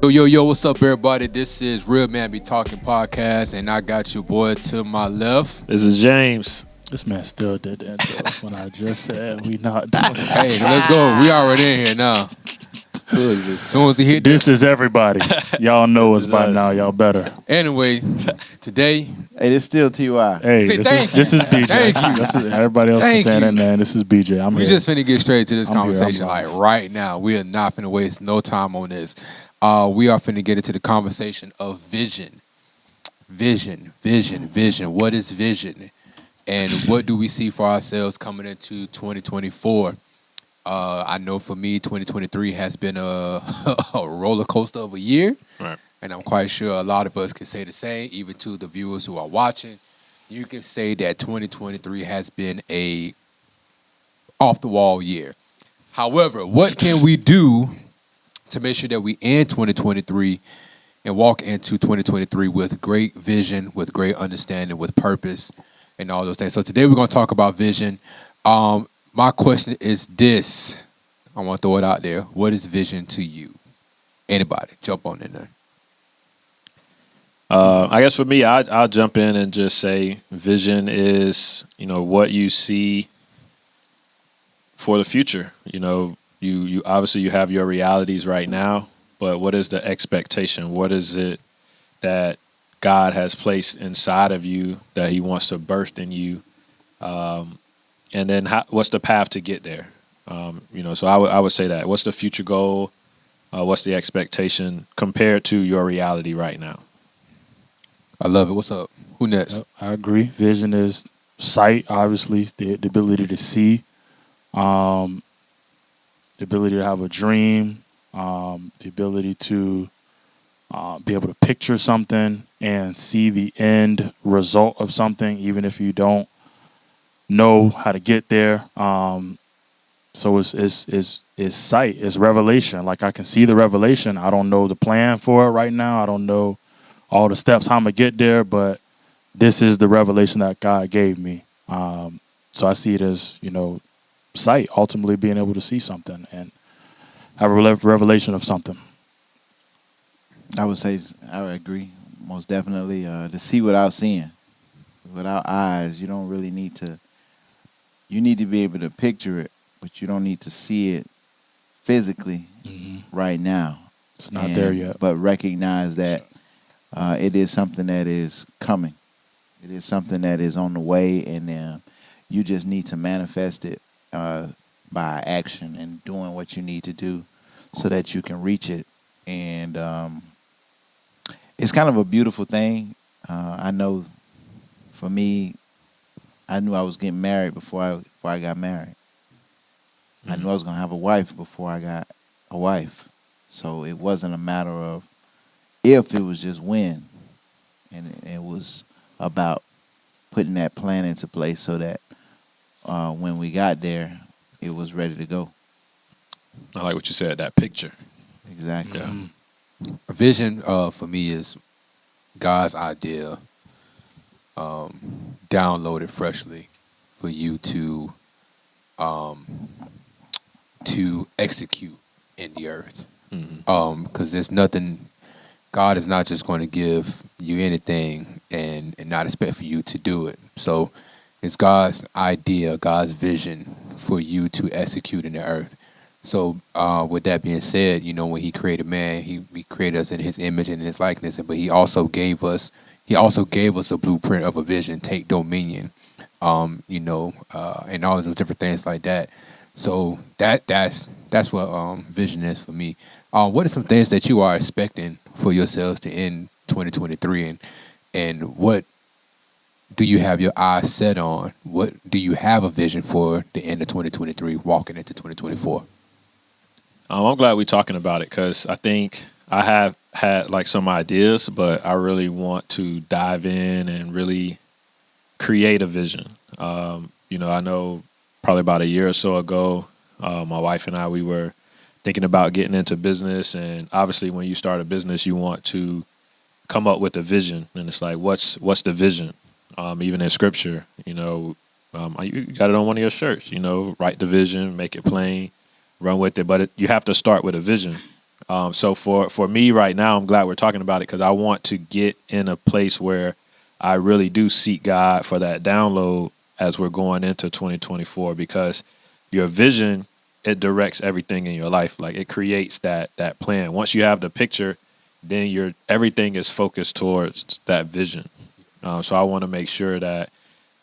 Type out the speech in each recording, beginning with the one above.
Yo, what's up, everybody? This is Real Man Be Talking Podcast, and I got your boy to my left. This is James. This man still did the intro when I just said we not doing it. Hey, let's go. We already in here now. As soon as he hit This is everybody. Y'all know us by us. now. Y'all better. Anyway, today, Hey, this still Ty. Hey, Say thank this is BJ. Thank you. This is, everybody else Thank is saying you. it, man. This is BJ. I'm we here. just finna get straight to this I'm here, conversation. I'm Like live. right now, we are not finna waste no time on this. We are finna get into the conversation of vision. Vision. What is vision? And what do we see for ourselves coming into 2024? I know for me, 2023 has been a roller coaster of a year. Right. And I'm quite sure a lot of us can say the same, even to the viewers who are watching. You can say that 2023 has been a off-the-wall year. However, what can we do to make sure that we end 2023 and walk into 2023 with great vision, with great understanding, with purpose, and all those things? So today we're going to talk about vision. My question is this. I want to throw it out there. What is vision to you? Anybody, jump on in there. I guess for me, I'll jump in and just say vision is, what you see for the future. You obviously you have your realities right now, but what is the expectation? What is it that God has placed inside of you that He wants to birth in you? And then what's the path to get there? So I would say that. What's the future goal? What's the expectation compared to your reality right now? I love it. What's up? Who next? I agree. Vision is sight, obviously, the ability to see, the ability to have a dream, the ability to be able to picture something and see the end result of something, even if you don't know how to get there. So it's sight, it's revelation. Like I can see the revelation. I don't know the plan for it right now. I don't know all the steps how I'm gonna get there, but this is the revelation that God gave me. So I see it as, sight, ultimately being able to see something and have a revelation of something. I would agree, most definitely. To see without seeing, without eyes, you don't really need to. You need to be able to picture it, but you don't need to see it physically right now. It's not there yet. But recognize that it is something that is coming. It is something that is on the way, and you just need to manifest it by action and doing what you need to do so that you can reach it. And it's kind of a beautiful thing. I know for me, I knew I was getting married before I got married. I knew I was going to have a wife before I got a wife. So it wasn't a matter of if, it was just when. And it was about putting that plan into place so that when we got there, it was ready to go. I like what you said, that picture. Exactly. Yeah. A vision for me is God's idea downloaded freshly for you to execute in the earth. Because there's nothing. God is not just going to give you anything and not expect for you to do it. So it's God's idea, God's vision for you to execute in the earth. So with that being said, when He created man, He created us in His image and in His likeness, but He also gave us a blueprint of a vision, take dominion, and all those different things like that. So that's what vision is for me. What are some things that you are expecting for yourselves to end 2023, and what do you have your eyes set on? What do you have a vision for the end of 2023, walking into 2024? I'm glad we're talking about it because I think I have had like some ideas, but I really want to dive in and really create a vision. I know probably about a year or so ago, my wife and I, we were thinking about getting into business. And obviously when you start a business, you want to come up with a vision. And it's like, what's the vision? Even in scripture, you got it on one of your shirts, write the vision, make it plain, run with it. But you have to start with a vision. So for me right now, I'm glad we're talking about it because I want to get in a place where I really do seek God for that download as we're going into 2024, because your vision, it directs everything in your life. Like it creates that plan. Once you have the picture, then everything is focused towards that vision. So I want to make sure that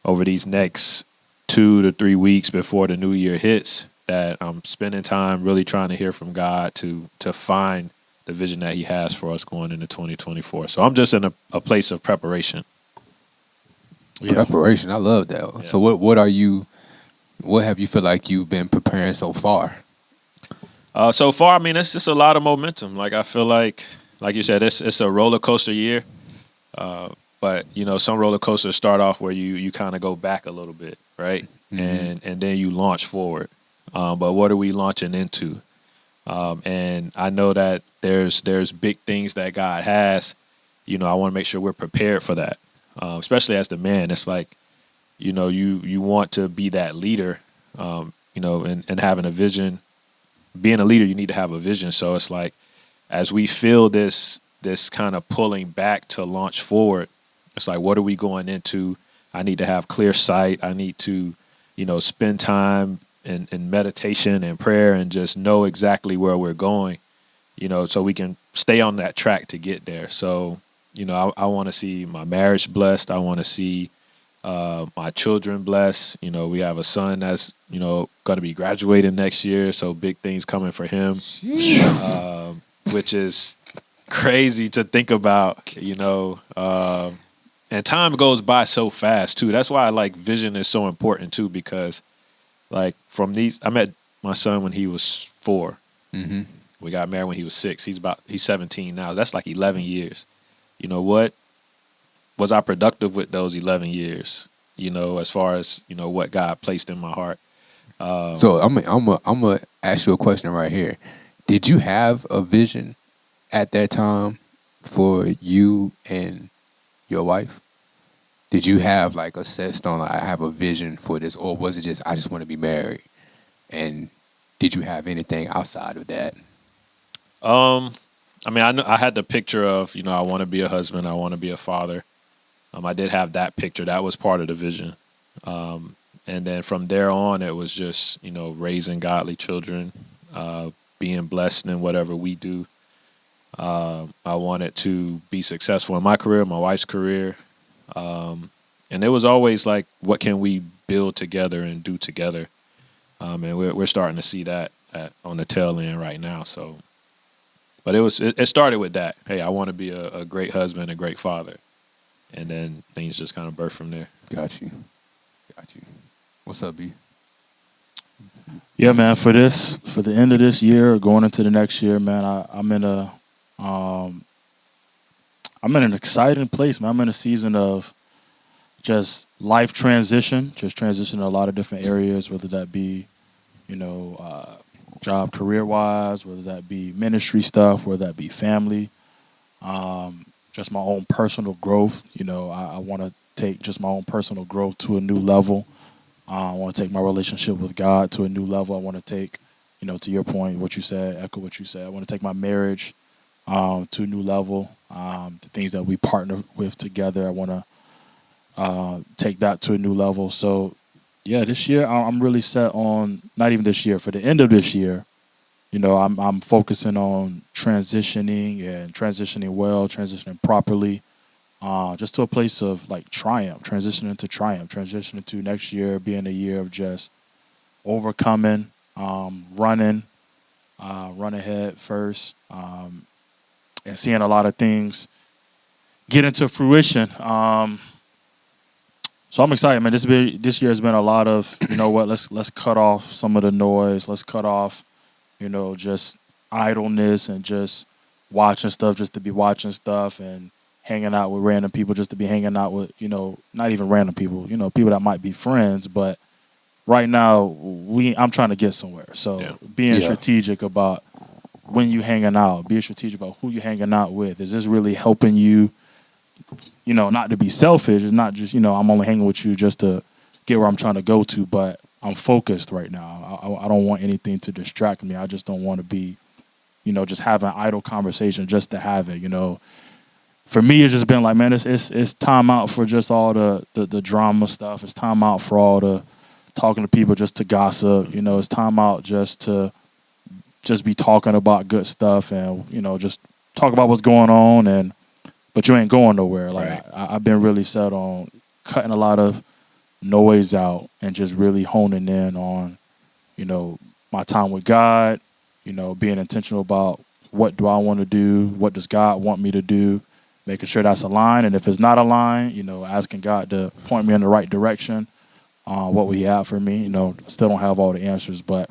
over these next 2 to 3 weeks before the new year hits, that I'm spending time really trying to hear from God to find the vision that He has for us going into 2024. So I'm just in a place of preparation. Yeah. Preparation, I love that. Yeah. So what have you feel like you've been preparing so far? So far, I mean, it's just a lot of momentum. Like I feel like you said, it's a roller coaster year. But some roller coasters start off where you kind of go back a little bit, right? And then you launch forward. But what are we launching into? And I know that there's big things that God has. I want to make sure we're prepared for that. Especially as the man, it's like, you want to be that leader, and having a vision. Being a leader, you need to have a vision. So it's like, as we feel this kind of pulling back to launch forward, it's like, what are we going into? I need to have clear sight. I need to, spend time in meditation and prayer and just know exactly where we're going, so we can stay on that track to get there. So, I want to see my marriage blessed. I want to see my children blessed. We have a son that's, going to be graduating next year. So big things coming for him, which is crazy to think about, and time goes by so fast too. That's why vision is so important too, because I met my son when he was 4. Mm-hmm. We got married when he was 6. He's 17 now. That's like 11 years. What was I productive with those 11 years? As far as what God placed in my heart. So I'm gonna ask you a question right here. Did you have a vision at that time for you and your wife? Did you have a set stone? I have a vision for this, or was it just I just want to be married? And did you have anything outside of that? I mean, I had the picture of I want to be a husband, I want to be a father. I did have that picture. That was part of the vision. And then from there on, it was just raising godly children, being blessed in whatever we do. I wanted to be successful in my career, my wife's career. And it was always like, what can we build together and do together? And we're starting to see that on the tail end right now. So, but it started with that. Hey, I want to be a great husband, a great father. And then things just kind of birth from there. Got you. What's up, B? Yeah, man. For the end of this year, going into the next year, man, I'm in an exciting place, man. I'm in a season of just life transition, just transition to a lot of different areas, whether that be, job career-wise, whether that be ministry stuff, whether that be family, just my own personal growth. I want to take just my own personal growth to a new level. I want to take my relationship with God to a new level. I want to take, to your point, echo what you said. I want to take my marriage to a new level. The things that we partner with together, I want to take that to a new level. So, yeah, this year I'm really set on, not even this year, for the end of this year, I'm focusing on transitioning well, transitioning properly, just to a place of triumph, transitioning to next year being a year of just overcoming, running head first, and seeing a lot of things get into fruition. So I'm excited, man. This year has been a lot of, let's cut off some of the noise. Let's cut off, just idleness and just watching stuff just to be watching stuff and hanging out with random people just to be hanging out with, not even random people, people that might be friends. But right now, I'm trying to get somewhere. So being strategic about when you hanging out, being strategic about who you hanging out with. Is this really helping you, not to be selfish? It's not just, I'm only hanging with you just to get where I'm trying to go to, but I'm focused right now. I don't want anything to distract me. I just don't want to be just having idle conversation just to have it. For me, it's just been like, man, it's time out for just all the drama stuff. It's time out for all the talking to people just to gossip. It's time out just to just be talking about good stuff and just talk about what's going on. But you ain't going nowhere. Like Right. I've been really set on cutting a lot of noise out and just really honing in on my time with God. Being intentional about what do I want to do, what does God want me to do, making sure that's aligned. And if it's not aligned, asking God to point me in the right direction. What would He have for me? Still don't have all the answers, but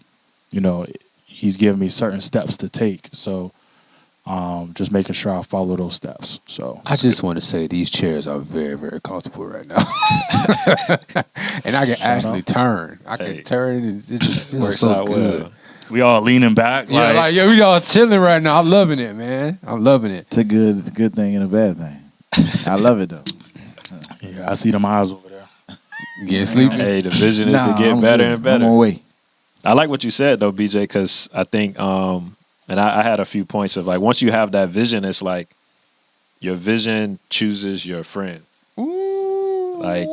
He's given me certain steps to take. So just making sure I follow those steps. So I just want to say these chairs are very, very comfortable right now. And I can actually turn. I can turn and it just feels Works so out good. well. we all leaning back. Yeah, we all chilling right now. I'm loving it, man. I'm loving it. It's a good thing and a bad thing. I love it though. yeah, I see them eyes over there. Getting sleepy. Hey, the vision is to Nah, get I'm better good. and better. I'm on way. I like what you said though, BJ, because I think, and I had a few points of like, once you have that vision, it's like your vision chooses your friends. Like,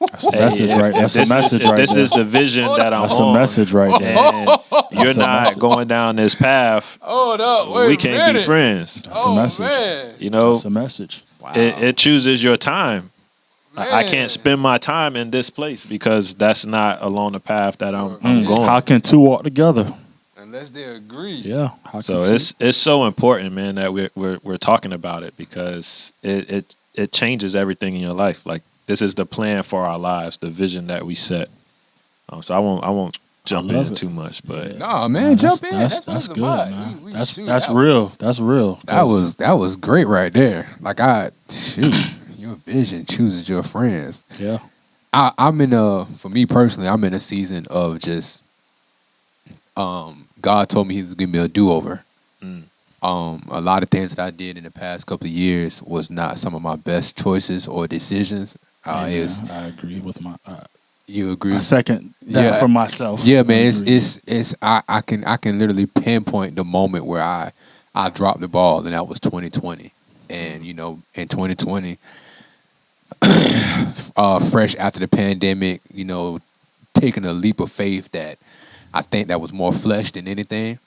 That's a message, right? That's a message, right? This there. is the vision that I'm That's a on. message right there. And you're That's a not message. going down this path. Hold up, We can't be friends. That's a message. Man. You know, That's a message. Wow. it chooses your time. I Man. can't spend my time in this place because that's not along the path that I'm going. How can two walk together? Unless they agree. Yeah. How So can it's so important, man, that we're talking about it because it changes everything in your life. Like this is the plan for our lives, the vision that we set. So I won't jump love in it. too much, but Nah, man, jump in. That's That's good, about. man. We That's shoot, that's that real. That's real. That was great right there. Like your vision chooses your friends. Yeah. I'm for me personally, I'm in a season of just God told me He was giving me a do-over. A lot of things that I did in the past couple of years was not some of my best choices or decisions. I agree with You agree? I second that Yeah. for myself. Yeah, I man. agree. It's I can literally pinpoint the moment where I dropped the ball, and that was 2020. And in 2020, fresh after the pandemic, taking a leap of faith that I think that was more flesh than anything.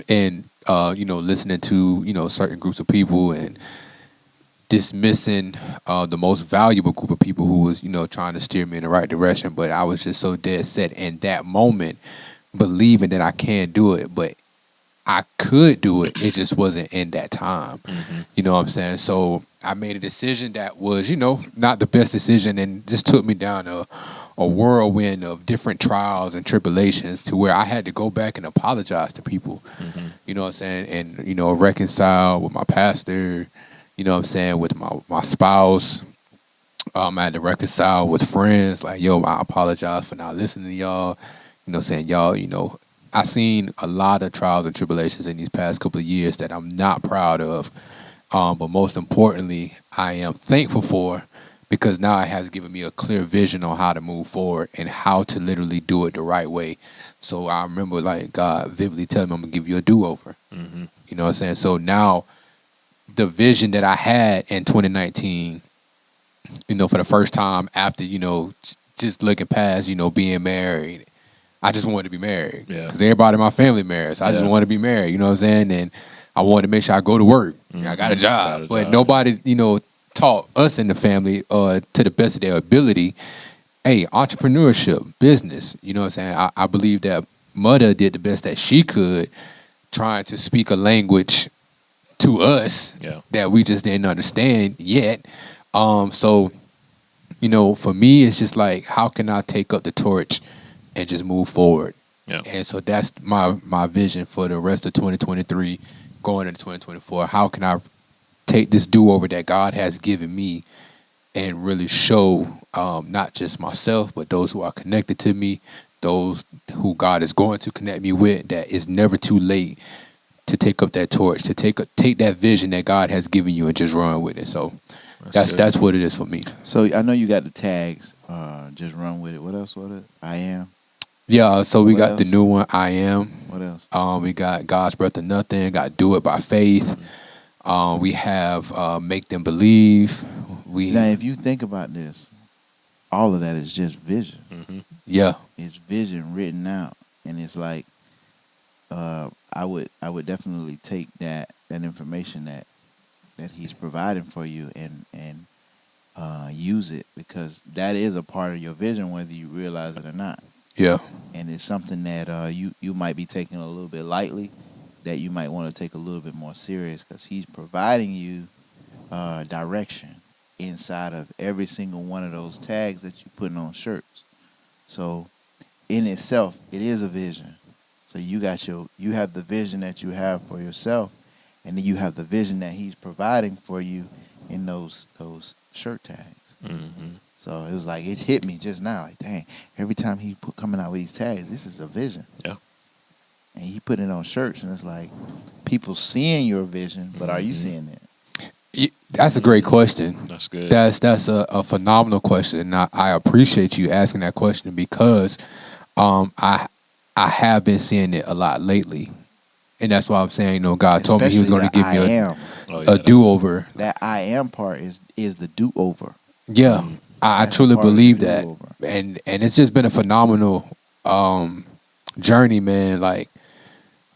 And listening to certain groups of people and dismissing the most valuable group of people who was trying to steer me in the right direction. But I was just so dead set in that moment, believing that I can do it, but I could do it. It just wasn't in that time. You know what I'm saying? So I made a decision that was not the best decision, and just took me down a whirlwind of different trials and tribulations to where I had to go back and apologize to people. You know what I'm saying? And reconcile with my pastor. You know what I'm saying, with my spouse. I had to reconcile with friends. Like, yo, I apologize for not listening to y'all. Saying y'all, I seen a lot of trials and tribulations in these past couple of years that I'm not proud of. But most importantly, I am thankful for, because now it has given me a clear vision on how to move forward and how to literally do it the right way. So I remember like God vividly telling me, I'm going to give you a do-over. You know what I'm saying? So now the vision that I had in 2019, for the first time after, just looking past, being married, I just wanted to be married. Yeah. Because everybody in my family married. So I just wanted to be married, you know what I'm saying? And I wanted to make sure I go to work. I got a job. But nobody, taught us in the family to the best of their ability, hey, entrepreneurship, business, you know what I'm saying? I believe that mother did the best that she could, trying to speak a language to us that we just didn't understand yet. So, for me, it's just like, how can I take up the torch and just move forward? Yeah. And so that's my vision for the rest of 2023, going into 2024. How can I take this do-over that God has given me and really show not just myself, but those who are connected to me, those who God is going to connect me with, that it's never too late to take up that torch, to take that vision that God has given you and just run with it. So that's what it is for me. So I know you got the tags. Just run with it. What else was it? I am. Yeah, so we What got the else? new one, I Am. What else? We got God's Breath of Nothing, got Do It by Faith. We have Make Them Believe. Now, We, if you think about this, all of that is just vision. yeah, It's vision written out, and it's like I would definitely take that information that he's providing for you and use it, because that is a part of your vision, whether you realize it or not. yeah, And it's something that you might be taking a little bit lightly, that you might want to take a little bit more serious, because he's providing you direction inside of every single one of those tags that you putting on shirts. So in itself, it is a vision. So you have the vision that you have for yourself, and then you have the vision that he's providing for you in those shirt tags. So it was like it hit me just now, like dang, every time he coming out with these tags, this is a vision. Yeah. And he put it on shirts, and it's like people seeing your vision, but are you seeing it? That's a great question. That's good. That's a phenomenal question, and I appreciate you asking that question because I have been seeing it a lot lately, and that's why I'm saying, God told me He was Especially going to the give me I am. Oh, a do over. That I am part is the do over. Yeah, I That's a truly part of the believe that, do-over. and it's just been a phenomenal journey, man. Like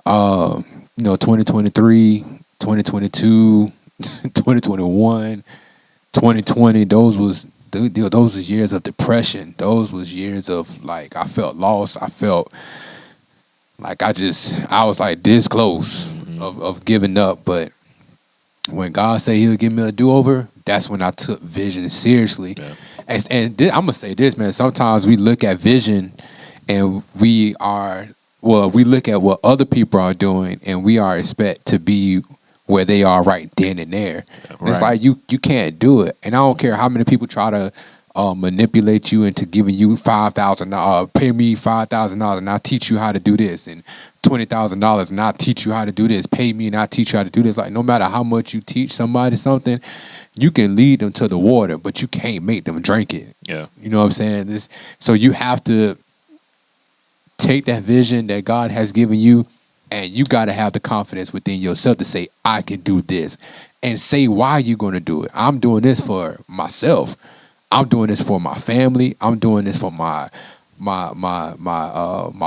2023, 2022, 2021, 2020. Those was years of depression. Those was years of like I felt lost. I felt like I was like this close of giving up. But when God said He'll give me a do over, that's when I took vision seriously. Yeah. I'm gonna say this, man. Sometimes we look at vision, and we look at what other people are doing, and we are expect to be where they are right then and there. And it's Right. like you can't do it. And I don't care how many people try to manipulate you into giving you $5,000. Pay me $5,000, and I'll teach you how to do this, and $20,000, and I'll teach you how to do this. Pay me, and I'll teach you how to do this. Like no matter how much you teach somebody something, you can lead them to the water, but you can't make them drink it. Yeah. You know what I'm saying? So you have to take that vision that God has given you, and you got to have the confidence within yourself to say, I can do this, and say why you're going to do it. I'm doing this for myself. I'm doing this for my family. I'm doing this for my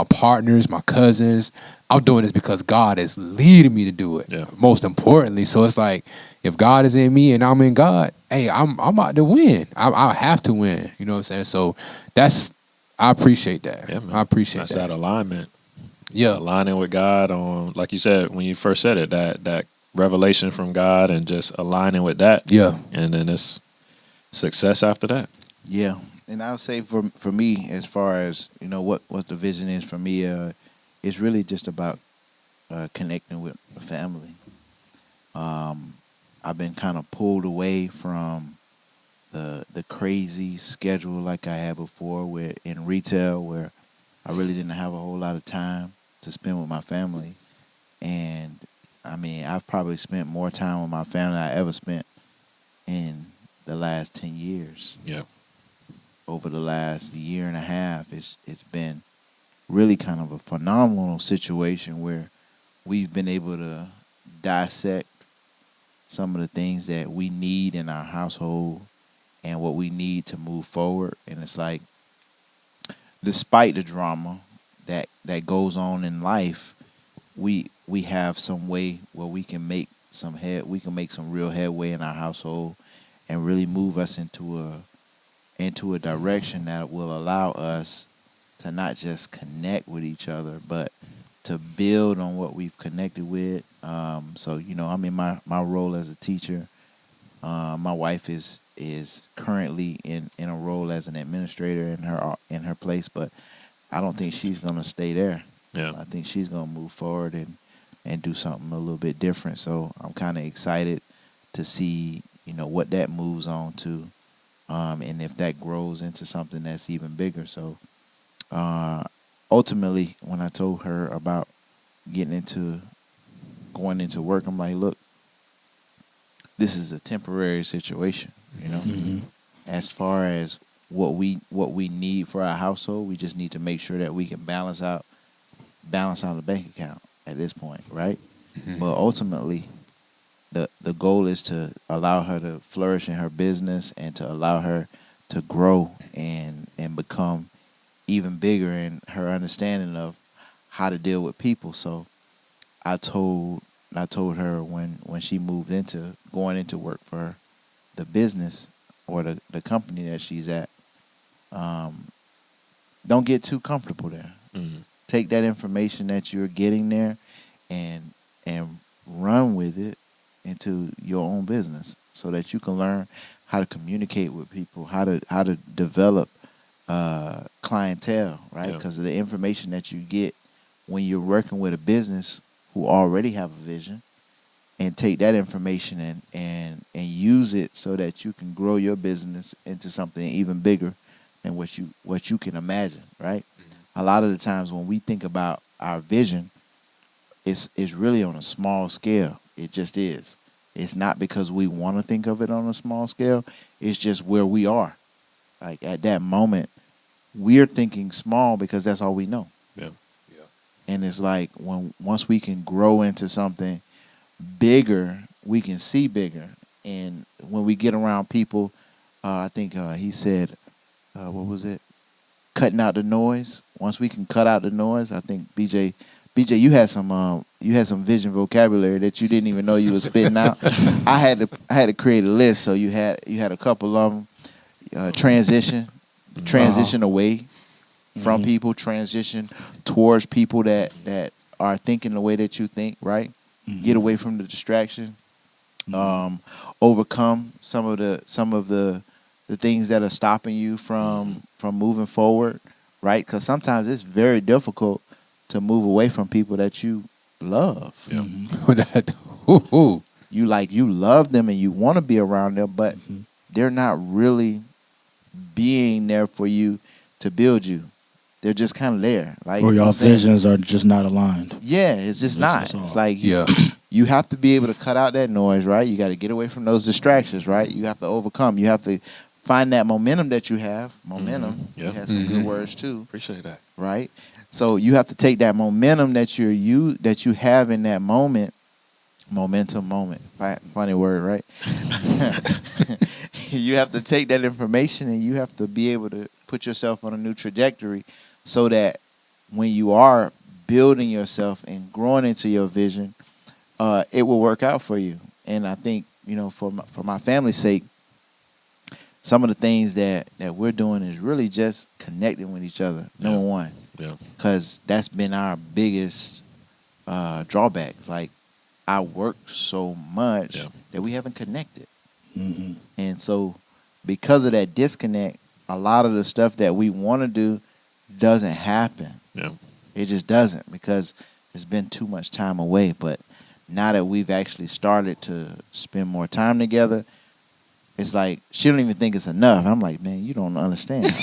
partners, my cousins. I'm doing this because God is leading me to do it. Yeah. Most importantly, so it's like if God is in me and I'm in God, hey, I'm about to win. I have to win. You know what I'm saying? So I appreciate that. Yeah, man. I appreciate That's that. that alignment. Yeah. Aligning with God on, like you said, when you first said it, that revelation from God and just aligning with that. Yeah. And then it's success after that. Yeah. And I'll say for me, as far as what the vision is for me, it's really just about connecting with the family. I've been kind of pulled away from the crazy schedule like I had before, where in retail, where I really didn't have a whole lot of time to spend with my family. And I mean, I've probably spent more time with my family than I ever spent in the last 10 years. Yeah. Over the last year and a half, it's been really kind of a phenomenal situation where we've been able to dissect some of the things that we need in our household and what we need to move forward. And it's like, despite the drama that goes on in life, we have some way where we can make some real headway in our household and really move us into a direction that will allow us to not just connect with each other, but to build on what we've connected with. So I'm in my role as a teacher. My wife is currently in a role as an administrator in her place, but I don't think she's gonna stay there. Yeah. I think she's gonna move forward and do something a little bit different. So I'm kind of excited to see what that moves on to, and if that grows into something that's even bigger. So ultimately, when I told her about going into work, I'm like, look, this is a temporary situation. Mm-hmm. As far as what we need for our household. We just need to make sure that we can balance out the bank account at this point, right? But ultimately, the goal is to allow her to flourish in her business and to allow her to grow and become even bigger in her understanding of how to deal with people. So I told her when she moved into going into work for the business or the company that she's at, don't get too comfortable there. Take that information that you're getting there and run with it into your own business so that you can learn how to communicate with people, how to develop clientele, right? Because of the information that you get when you're working with a business who already have a vision, and take that information and use it so that you can grow your business into something even bigger than what you can imagine, right? A lot of the times when we think about our vision, it's really on a small scale. It just is. It's not because we want to think of it on a small scale. It's just where we are. Like at that moment, we're thinking small because that's all we know. Yeah. And it's like once we can grow into something bigger, we can see bigger. And when we get around people, I think he said, what was it? Cutting out the noise. Once we can cut out the noise, I think BJ, you had some vision vocabulary that you didn't even know you was spitting out. I had to create a list, so you had a couple of them. Transition away from people, transition towards people that are thinking the way that you think, right? Get away from the distraction. Overcome some of the things that are stopping you from moving forward, right? Because sometimes it's very difficult to move away from people that you love. Yeah. You love them and you want to be around them, but they're not really being there for you to build you. They're just kind of there. Like, or your visions are just not aligned. Yeah, it's just not. That's all. It's like you have to be able to cut out that noise, right? You got to get away from those distractions, right? You have to overcome. You have to find that momentum that you have. Momentum. Yeah. You had some good words too. Appreciate that. Right? So you have to take that momentum that you have in that moment. Momentum moment. Funny word, right? You have to take that information and you have to be able to put yourself on a new trajectory so that when you are building yourself and growing into your vision, it will work out for you. And I think, for my family's sake, some of the things that we're doing is really just connecting with each other, number one. Yeah. Because that's been our biggest drawback. Like, I work so much that we haven't connected. And so because of that disconnect, a lot of the stuff that we want to do doesn't happen. Yeah. It just doesn't because it's been too much time away. But now that we've actually started to spend more time together, it's like she don't even think it's enough. I'm like, man, you don't understand.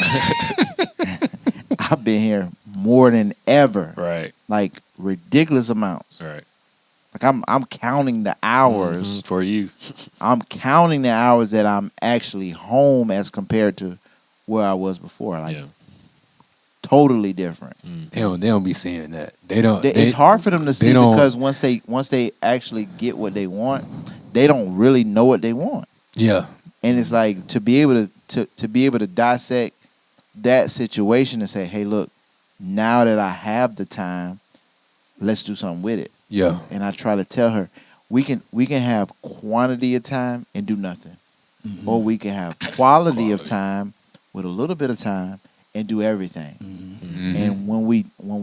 I've been here more than ever. Right. Like ridiculous amounts. Right. Like I'm counting the hours for you. I'm counting the hours that I'm actually home as compared to where I was before. Like totally different. They don't be seeing that. They don't. It's hard for them to see because once they actually get what they want, they don't really know what they want. Yeah. And it's like to be able to dissect that situation and say, hey, look, now that I have the time, let's do something with it. Yeah. And I try to tell her, we can have quantity of time and do nothing. Or we can have quality of time with a little bit of time and do everything. And when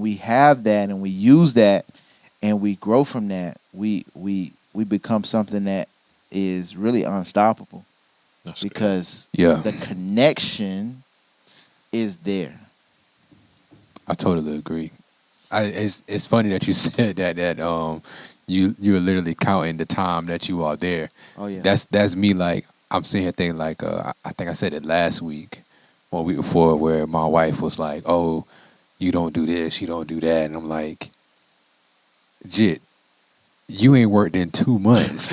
we have that and we use that and we grow from that, we become something that is really unstoppable. That's because good. The connection is there. I totally agree. It's funny that you said that you're literally counting the time that you are there. Oh yeah. That's me. Like I'm seeing things like I think I said it last week or week before where my wife was like, "Oh, you don't do this, you don't do that," and I'm like, "Jit, you ain't worked in 2 months."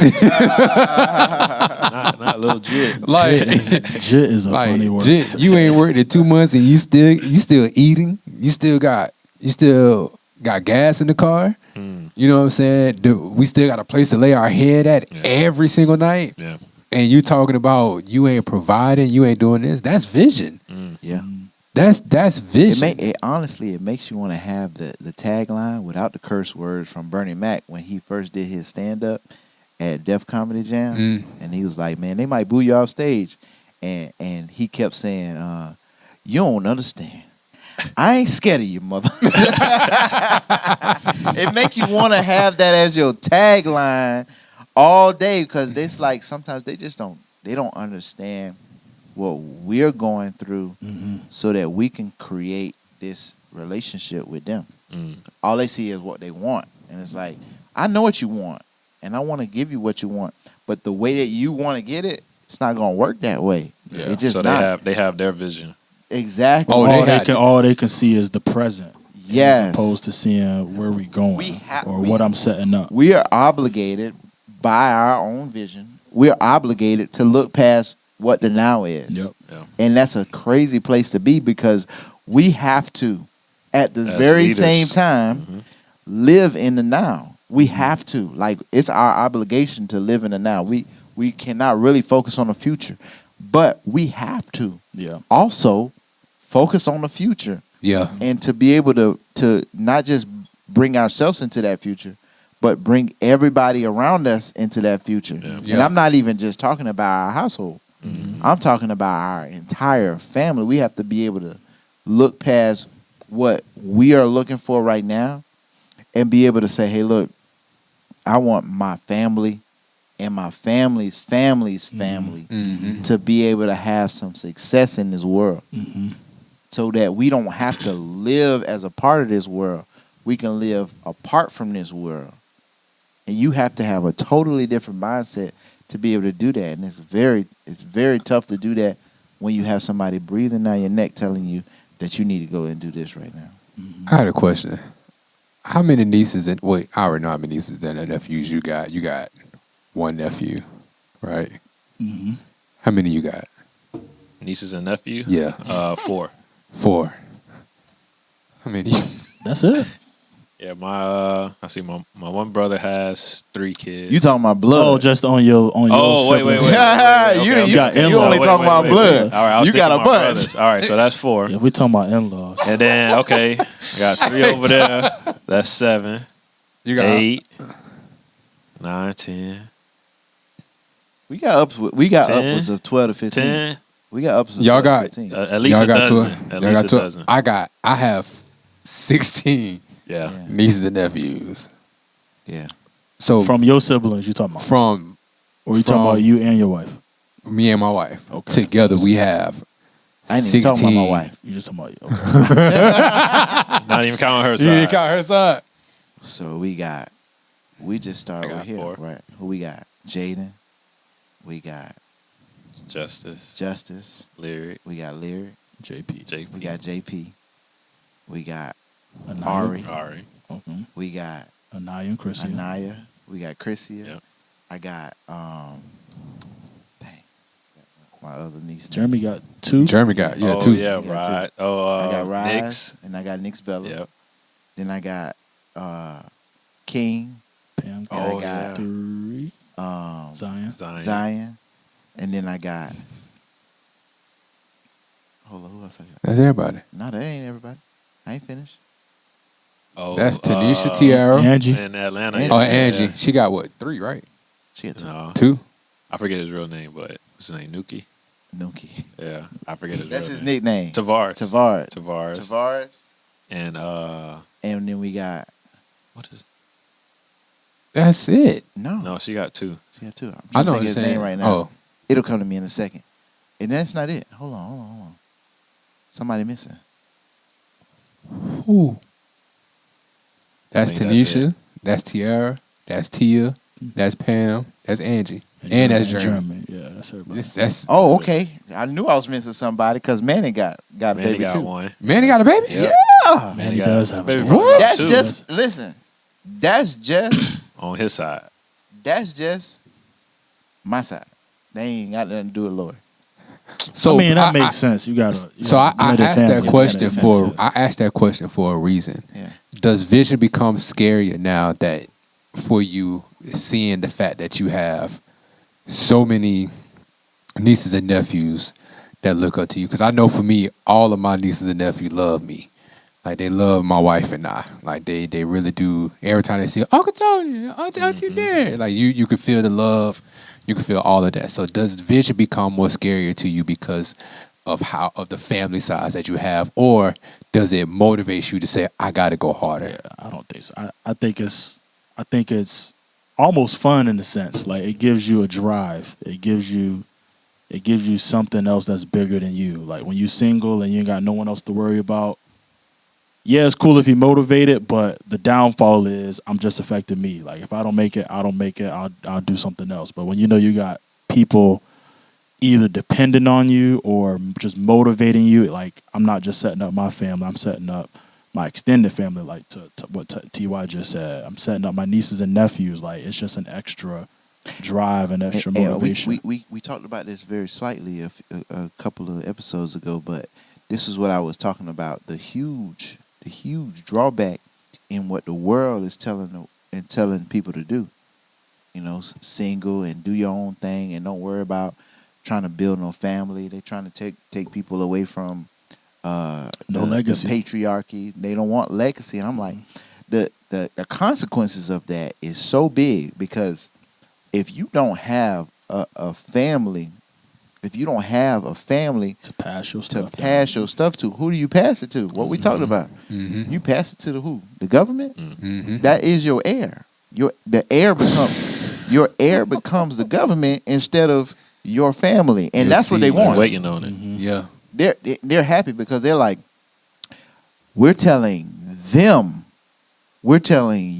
Not little jit. Like, Jit is a funny word. Jit, you ain't worked in 2 months and you still eating. You still got gas in the car. You know what I'm saying? We still got a place to lay our head at every single night. Yeah. And you talking about you ain't providing, you ain't doing this. That's vision. Yeah. That's vision. Honestly, it makes you want to have the tagline without the curse words from Bernie Mac when he first did his stand-up at Def Comedy Jam. And he was like, man, they might boo you off stage. And he kept saying, you don't understand. I ain't scared of you, mother. It make you want to have that as your tagline all day because it's like sometimes they don't understand what we're going through so that we can create this relationship with them. All they see is what they want. And it's like, I know what you want and I want to give you what you want. But the way that you want to get it, it's not going to work that way. Yeah. It's just so not. they have their vision. Exactly. All they can see is the present. Yes. As opposed to seeing where we going what I'm setting up. We are obligated by our own vision. We're obligated to look past what the now is. Yep. Yeah. And that's a crazy place to be because we have to, at the As very leaders. same time, live in the now. We have to. Like, it's our obligation to live in the now. We cannot really focus on the future, but we have to also focus on the future. Yeah. And to be able to not just bring ourselves into that future, but bring everybody around us into that future. Yeah. And I'm not even just talking about our household. I'm talking about our entire family. We have to be able to look past what we are looking for right now and be able to say, hey, look, I want my family and my family's family to be able to have some success in this world so that we don't have to live as a part of this world. We can live apart from this world. And you have to have a totally different mindset to be able to do that. And it's very tough to do that when you have somebody breathing down your neck telling you that you need to go and do this right now. I had a question. How many nieces I already know how many nieces and nephews you got. You got one nephew, right? How many you got? Nieces and nephew? Yeah. 4. 4. How many? That's it. Yeah, my one brother has 3 kids. You talking about blood? Oh, just on your wait. siblings. You only talking about blood. All right, I was you got a thinking my bunch. brothers. All right, so that's 4. Yeah, we talking about in-laws. And then I got 3 over there. That's 7. You got 8, 9, 10. We got 10, upwards of 12 to 15. 10. We got upwards of Y'all 12 got- to 15. At least a dozen. At least a 12. dozen. I have 16 Yeah. nieces and nephews. Yeah. So From your siblings, you talking about? from Or you talking about you and your wife? me and my wife Okay. together, we have I ain't even talking about my wife. You just talking about okay. Not even counting her You side. didn't count her side. So we just started I got over here, 4. right? Who we got? Jaden. We got Justice, Lyric. We got Lyric. JP. We got JP. We got Anaya. Ari. Okay. We got Anaya and Chrissy. Anaya. We got Chrissy. Yep. I got my other niece. Jeremy got 2. Jeremy got 2. Yeah, got right. 2. Oh, I got Rise Nix. and I got Nix Bella. Yep. Then I got King. Pam And Oh, I got 3. Zion. And then I got hold on, who else I got? That's everybody. No, that ain't everybody. I ain't finished. Oh, That's Tanisha, Tiara, Angie. in Atlanta. And- Oh, yeah. Angie. She got what? 3, right? She got 2. No, 2. I forget his real name, but what's his name? Nuki. Nuki. Yeah, I forget his That's real his name. nickname. Tavares. Tavares. And And then we got what is? That's it. No, she got 2. She got 2. I'm I trying to know think what of you're his saying. name right now. Oh, It'll come to me in a second. And that's not it. Hold on. Somebody missing. who? That's I think that's Tanisha. That's Tiara. That's Tia. That's Pam. That's Angie. And that's Jeremy. Yeah, that's everybody. That's Oh, okay. I knew I was missing somebody because Manny got a Manny baby got too. 1. Manny got a baby. Yeah. Yeah. Manny got does have a baby baby. from What? That's too. just listen. That's just on his side. that's just my side. They ain't got nothing to do with Lord. So I mean, that makes sense. You got to. So I asked that question for a reason. Yeah. Does vision become scarier now that for you seeing the fact that you have so many nieces and nephews that look up to you? Because I know for me, all of my nieces and nephews love me. Like they love my wife and I. Like they really do. Every time they see Uncle Tony, Auntie there, like you can feel the love. You can feel all of that. So does vision become more scarier to you because of the family size that you have, or does it motivate you to say, I got to go harder? Yeah, I don't think so. I think it's almost fun in a sense. Like it gives you a drive. It gives you something else that's bigger than you. Like when you're single and you ain't got no one else to worry about. Yeah, it's cool if you're motivated, but the downfall is I'm just affecting me. Like if I don't make it, I don't make it. I'll do something else. But when you know you got people either depending on you or just motivating you, like I'm not just setting up my family, I'm setting up my extended family. Like to what Ty just said, I'm setting up my nieces and nephews. Like it's just an extra drive and extra motivation. We talked about this very slightly a couple of episodes ago, but this is what I was talking about: the huge drawback in what the world is telling people to do. You know, single and do your own thing and don't worry about trying to build no family. They're trying to take people away from legacy, the patriarchy. They don't want legacy, and I'm like, the consequences of that is so big, because if you don't have a family. If you don't have a family to pass your stuff to, who do you pass it to? What we talking about? Mm-hmm. You pass it to the who? The government? Mm-hmm. That is your heir. Your heir becomes the government instead of your family, and that's what they want. Waiting on it. Mm-hmm. Yeah. They're happy because they're like, we're telling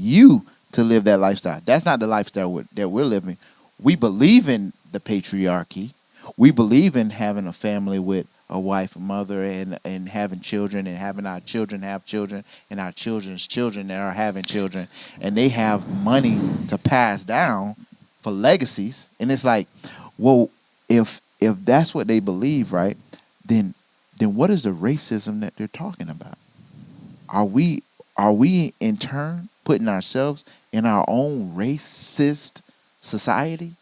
you to live that lifestyle. That's not the lifestyle that we're living. We believe in the patriarchy. We believe in having a family with a wife, a mother, and having children, and having our children have children, and our children's children that are having children, and they have money to pass down for legacies. And it's like, well, if that's what they believe, right, then what is the racism that they're talking about? Are we in turn putting ourselves in our own racist society?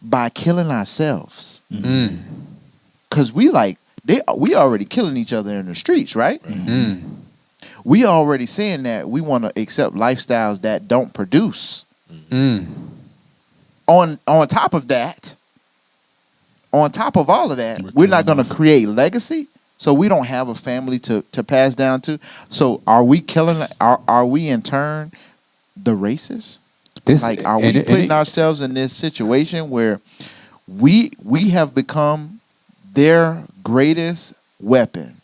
By killing ourselves. Because we already killing each other in the streets, right? Mm-hmm. We already saying that we want to accept lifestyles that don't produce. On top of that, on top of all of that, we're not going to create legacy, so we don't have a family to pass down to. So are we killing, are we in turn the racists? Are we putting ourselves in this situation where we have become their greatest weapon?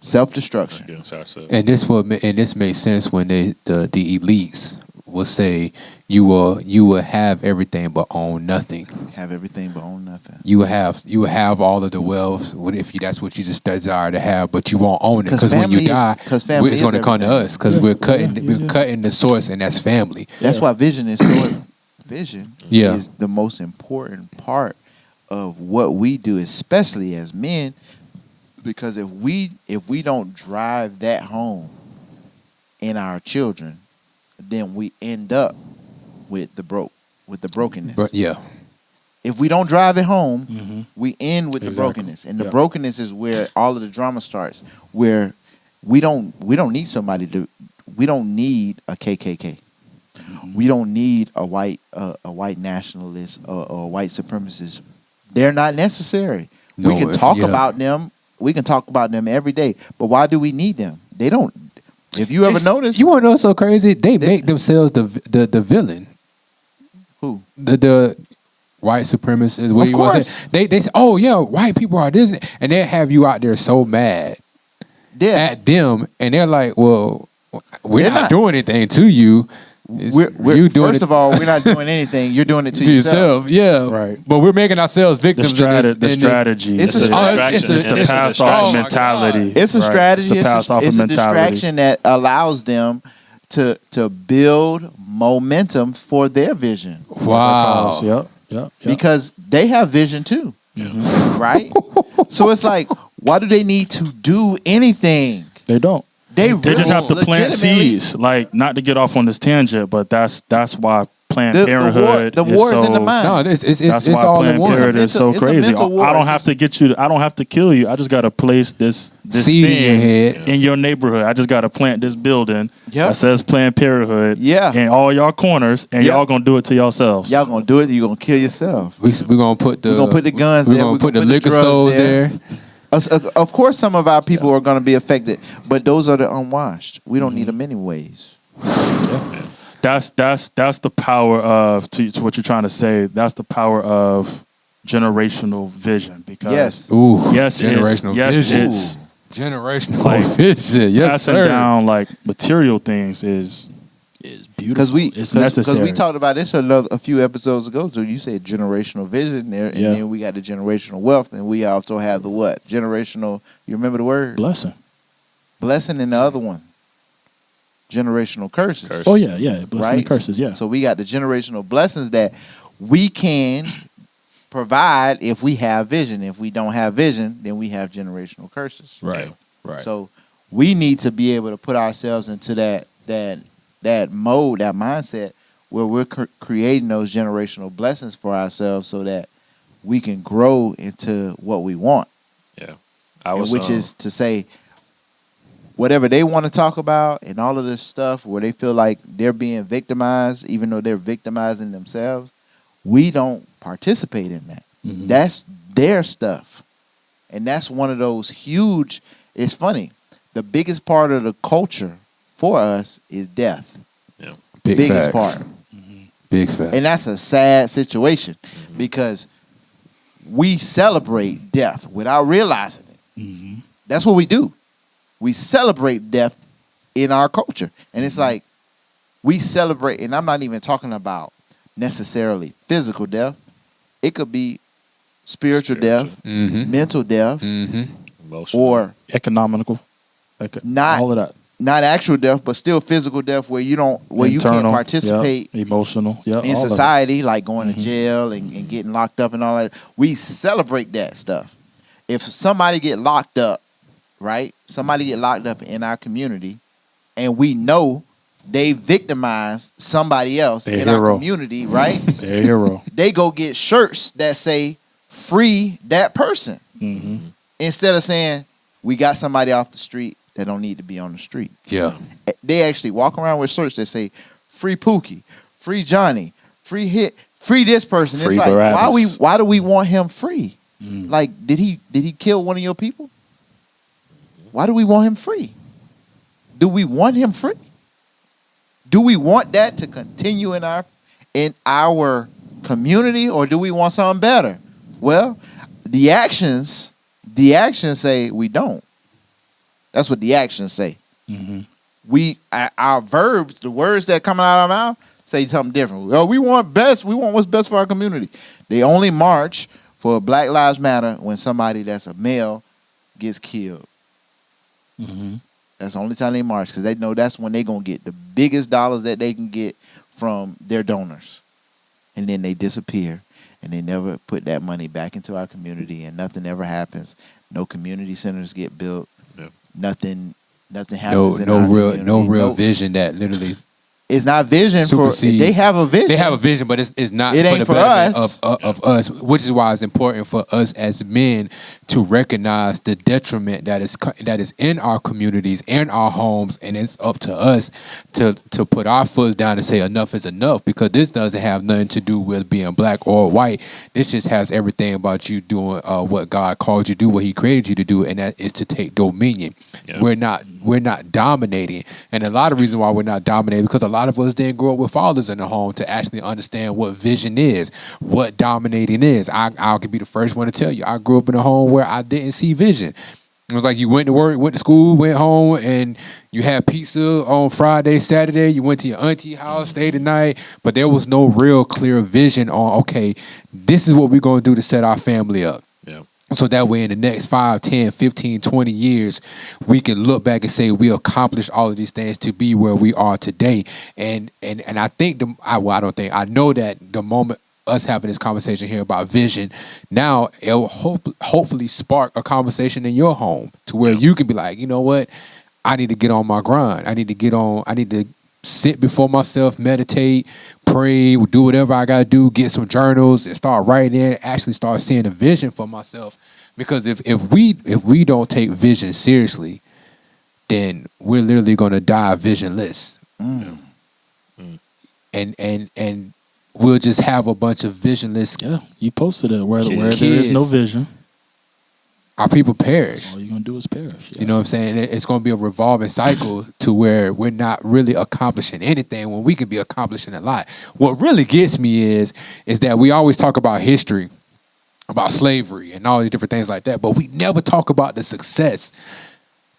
Self-destruction. And this makes sense when the elites will say you will have everything but own nothing. Have everything but own nothing. You will have all of the wealth if that's what you just desire to have, but you won't own it, because when you die, it's going to come to us, because we're cutting the source, and that's family. That's why vision is is the most important part of what we do, especially as men, because if we don't drive that home in our children, then we end up with the brokenness. But if we don't drive it home, we end with the brokenness, and the brokenness is where all of the drama starts. Where we don't need somebody to, we don't need a KKK, we don't need a white nationalist or a white supremacist. They're not necessary. No, we can talk about them. We can talk about them every day. But why do we need them? They don't. If you ever notice, you want to know what's so crazy? They make themselves the villain. Who? The white supremacists. What of you course. want to say? They say, oh yeah, white people are this, and they have you out there so mad at them, and they're like, well, we're not doing anything to you. First of all, we're not doing anything. You're doing it to yourself. Yeah, right. But we're making ourselves victims. The strategy. It's a pass off mentality. It's a strategy. It's a pass off mentality. distraction that allows them to build momentum for their vision. Wow. Yeah. because they have vision too, right? So it's like, why do they need to do anything? They don't. They Just have to plant legitimately- seeds. Like, not to get off on this tangent, but that's why Planned The Parenthood war is in the so. mind. No, it's That's why all in Planned one. Parenthood is so It's a crazy. mental war. I don't It's have just- to get you. I don't have to kill you. I just got to place this Seed in your thing head. in your neighborhood. I just got to plant this building Yep. that says Planned Parenthood. Yeah. In all y'all corners, and Yep. y'all gonna do it to yourselves. Y'all gonna do it, you're gonna kill yourself. We're gonna put the guns We're there, gonna we're put gonna the put the liquor drugs stores there. there. Of course, some of our people are going to be affected, but those are the unwashed. We don't need them anyways. That's the power of to what you're trying to say. That's the power of generational vision. Because Yes. Ooh, yes, generational vision. it's Ooh, generational like vision. Yes, passing sir. down like material things is beautiful. It's necessary. Because we talked about this a few episodes ago. So you said generational vision there, and Yeah. then we got the generational wealth, and we also have the what? Generational. You remember the word? blessing. Blessing, and the other one. Generational curses. Curse. Oh yeah, blessing Right? and curses. Yeah. So we got the generational blessings that we can provide if we have vision. If we don't have vision, then we have generational curses. Right, right. So we need to be able to put ourselves into that mode, that mindset where we're creating those generational blessings for ourselves so that we can grow into what we want. Yeah. Which is to say, whatever they want to talk about and all of this stuff where they feel like they're being victimized, even though they're victimizing themselves, we don't participate in that. Mhm. That's their stuff. And that's one of those huge, it's funny, the biggest part of the culture for us is death. Yeah. Biggest facts. part. Big fact. And that's a sad situation because we celebrate death without realizing it. Mm-hmm. That's what we do. We celebrate death in our culture. And it's like we celebrate, and I'm not even talking about necessarily physical death. It could be spiritual death, Mm-hmm. mental death, Mm-hmm. Emotional. or Economical. Not- all of that. not actual death, but still physical death where you can't Internal, participate emotional. Yeah. in all of it. society, like going Mhm. to jail and getting locked up and all that. We celebrate that stuff. If somebody get locked up, right? Somebody get locked up in our community, and we know they victimized somebody else They're in a our hero. community, right? They're a hero. They go get shirts that say "free that person" Mm-hmm. instead of saying we got somebody off the street that don't need to be on the street. Yeah. They actually walk around with shirts that say "free Pookie," "free Johnny," "free Hit," "free this person." Free It's like Barabbas. why do we want him free? Mm. Like did he kill one of your people? Why do we want him free? Do we want him free? Do we want that to continue in our community, or do we want something better? Well, the actions say we don't. That's what the actions say. Mm-hmm. Our verbs, the words that come out of our mouth, say something different. Oh, we want best. We want what's best for our community. They only march for Black Lives Matter when somebody that's a male gets killed. Mm-hmm. That's the only time they march because they know that's when they're going to get the biggest dollars that they can get from their donors. And then they disappear and they never put that money back into our community and nothing ever happens. No community centers get built. Yeah. Nothing happens in No our real community. vision that literally It's not vision for, supersedes. they have a vision. They have a vision, but it's not It for ain't the for betterment us. of us, which is why it's important for us as men to recognize the detriment that is in our communities and our homes, and it's up to us to put our foot down and say enough is enough, because this doesn't have nothing to do with being black or white. This just has everything about you doing what God called you to do, what He created you to do, and that is to take dominion. Yeah. We're not dominating, and a lot of reasons why we're not dominating because a lot of us didn't grow up with fathers in the home to actually understand what vision is, what dominating is. I could be the first one to tell you, I grew up in a home where I didn't see vision. It was like you went to work, went to school, went home, and you had pizza on Friday, Saturday. You went to your auntie house, stayed the night, but there was no real clear vision on, okay, this is what we're going to do to set our family up. Yeah. So that way in the next 5, 10, 15, 20 years, we can look back and say we accomplished all of these things to be where we are today. And I think, I know that the moment us having this conversation here about vision, now it'll hopefully spark a conversation in your home to where you can be like, you know what, I need to get on my grind. I need to sit before myself, meditate, pray, do whatever I gotta do, get some journals and start writing in, actually start seeing a vision for myself. Because if we don't take vision seriously, then we're literally gonna die visionless. And we'll just have a bunch of visionless. Yeah, you posted it where there is Kids. no vision. Our people perish. All you're gonna do is perish. Yeah. You know what I'm saying? It's going to be a revolving cycle to where we're not really accomplishing anything when we could be accomplishing a lot. What really gets me is that we always talk about history, about slavery and all these different things like that, but we never talk about the success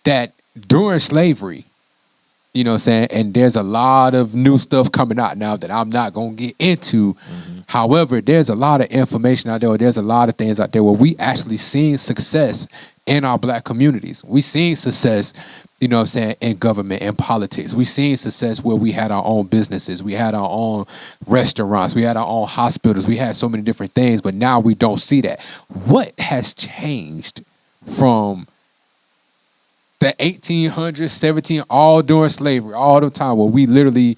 that during slavery, you know what I'm saying? And there's a lot of new stuff coming out now that I'm not going to get into. However, there's a lot of information out there. There's a lot of things out there where we actually seen success in our black communities. We seen success, you know what I'm saying, in government and politics. We seen success where we had our own businesses. We had our own restaurants. We had our own hospitals. We had so many different things, but now we don't see that. What has changed from the 1800s, 17, all during slavery, all the time where we literally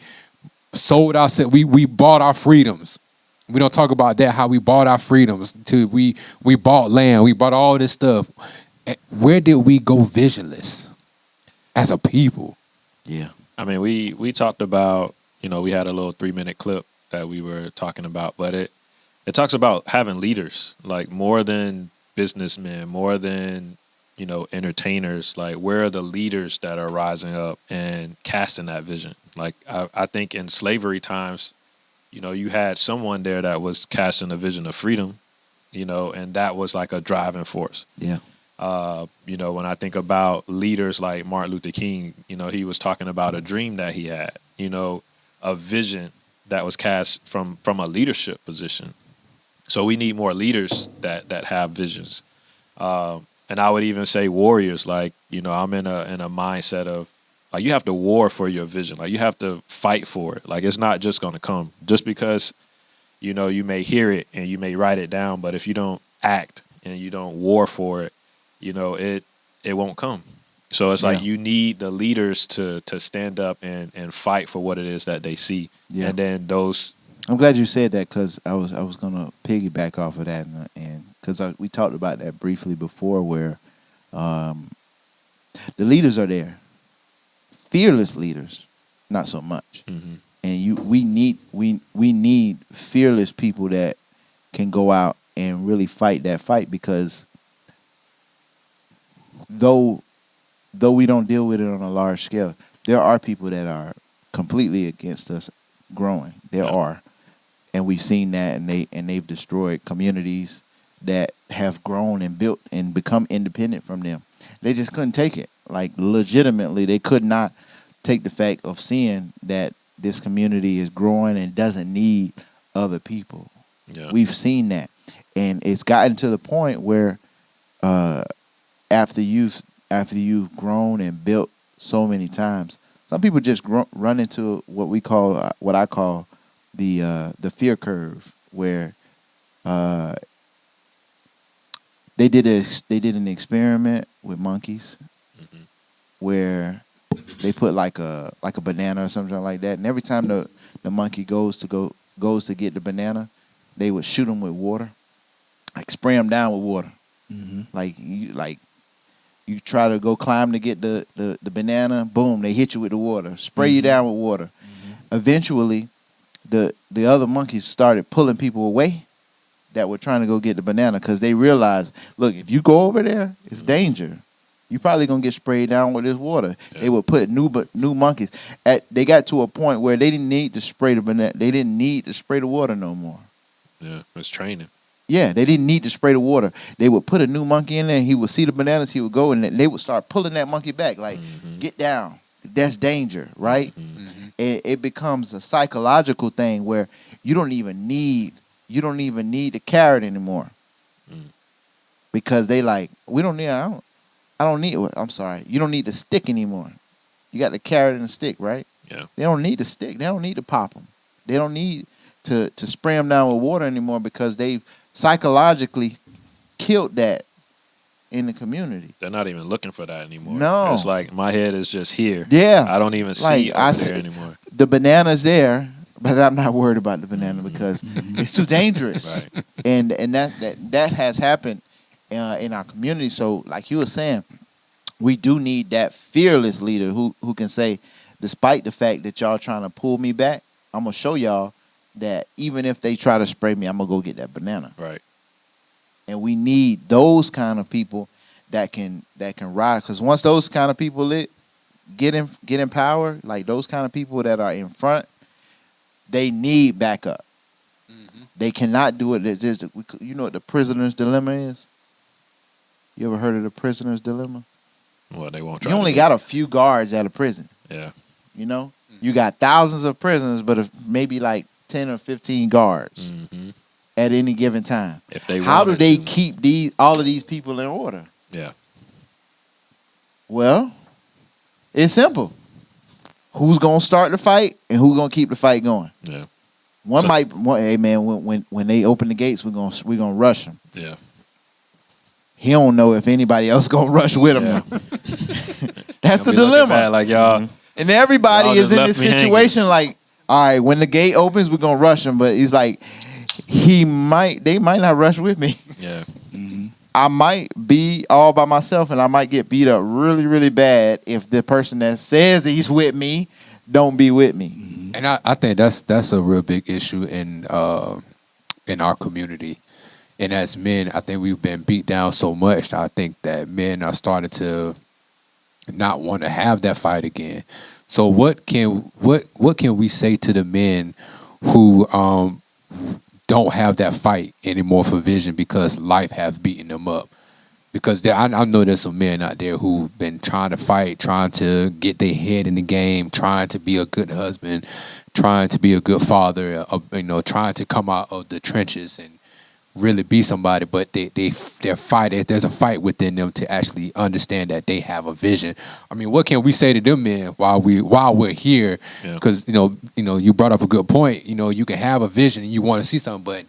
sold ourselves, we bought our freedoms. We don't talk about that, how we bought our freedoms. We bought land, we bought all this stuff. Where did we go visionless as a people? Yeah. I mean, we talked about, we had a little 3-minute clip that we were talking about, but it talks about having leaders, like more than businessmen, more than entertainers. Like, where are the leaders that are rising up and casting that vision? Like, I think in slavery times, you had someone there that was casting a vision of freedom, and that was like a driving force. Yeah. When I think about leaders like Martin Luther King, he was talking about a dream that he had, a vision that was cast from a leadership position. So we need more leaders that have visions. And I would even say warriors, like, I'm in a mindset of, like, you have to war for your vision. Like, you have to fight for it. Like, it's not just going to come just because, you may hear it and you may write it down, but if you don't act and you don't war for it, it won't come. So it's like you need the leaders to stand up and fight for what it is that they see. Yeah. And then those. I'm glad you said that, because I was gonna piggyback off of that, and because we talked about that briefly before, where the leaders are there, fearless leaders, not so much, and we need fearless people that can go out and really fight that fight, because though we don't deal with it on a large scale, there are people that are completely against us growing. There are. And we've seen that, and they've destroyed communities that have grown and built and become independent from them. They just couldn't take it. Like, legitimately, they could not take the fact of seeing that this community is growing and doesn't need other people. Yeah. We've seen that, and it's gotten to the point where after you've grown and built so many times, some people just run into what I call the fear curve, where they did an experiment with monkeys, where they put like a banana or something like that, and every time the monkey goes to get the banana, they would shoot him with water, like spray him down with water. Like you try to go climb to get the banana, boom, they hit you with the water, spray you down with water. Eventually, the other monkeys started pulling people away that were trying to go get the banana, because they realized, look, if you go over there, it's danger. You're probably gonna get sprayed down with this water. Yeah. They would put new monkeys. They got to a point where they didn't need to spray the banana. They didn't need to spray the water no more. Yeah, it's training. Yeah, they didn't need to spray the water. They would put a new monkey in there, and he would see the bananas, he would go, and they would start pulling that monkey back, like, get down. That's danger, right? It becomes a psychological thing where you don't even need the carrot anymore, because they like, we don't need. I don't need. I'm sorry, you don't need the stick anymore. You got the carrot and the stick, right? Yeah. They don't need the stick. They don't need to pop them. They don't need to spray them down with water anymore because they've psychologically killed that in the community. They're not even looking for that anymore. No. It's like my head is just here. Yeah. I don't even see over there anymore. The banana's there, but I'm not worried about the banana because it's too dangerous. Right. And that has happened in our community. So like you were saying, we do need that fearless leader who can say, despite the fact that y'all trying to pull me back, I'm going to show y'all that even if they try to spray me, I'm going to go get that banana. Right. And we need those kind of people that can rise. Because once those kind of people get in power, like those kind of people that are in front, they need backup. Mm-hmm. They cannot do it. Just, you know what the prisoner's dilemma is? You ever heard of the prisoner's dilemma? Well, they won't try. You only got a few guards at a prison. Yeah. You know? Mm-hmm. You got thousands of prisoners, but maybe like 10 or 15 guards. Mm-hmm. At any given time. If they How do they keep all of these people in order? Yeah. Well, it's simple. Who's gonna start the fight and who's gonna keep the fight going? Yeah. Hey man, when they open the gates, we're gonna rush them. Yeah. He don't know if anybody else gonna rush with him. Yeah. That's the dilemma. Bad, like y'all, and everybody y'all is in this situation. Like, all right, when the gate opens, we're gonna rush him. But he's like, they might not rush with me. Yeah. Mm-hmm. I might be all by myself, and I might get beat up really, really bad if the person that says he's with me don't be with me. Mm-hmm. And I think that's a real big issue in our community. And as men, I think we've been beat down so much. I think that men are starting to not want to have that fight again. So what can we say to the men who don't have that fight anymore for vision because life has beaten them up? Because I know there's some men out there who've been trying to fight, trying to get their head in the game, trying to be a good husband, trying to be a good father, trying to come out of the trenches and really be somebody, but they're fighting. There's a fight within them to actually understand that they have a vision. I mean, what can we say to them men while we're here? Because you brought up a good point. You can have a vision and you want to see something, but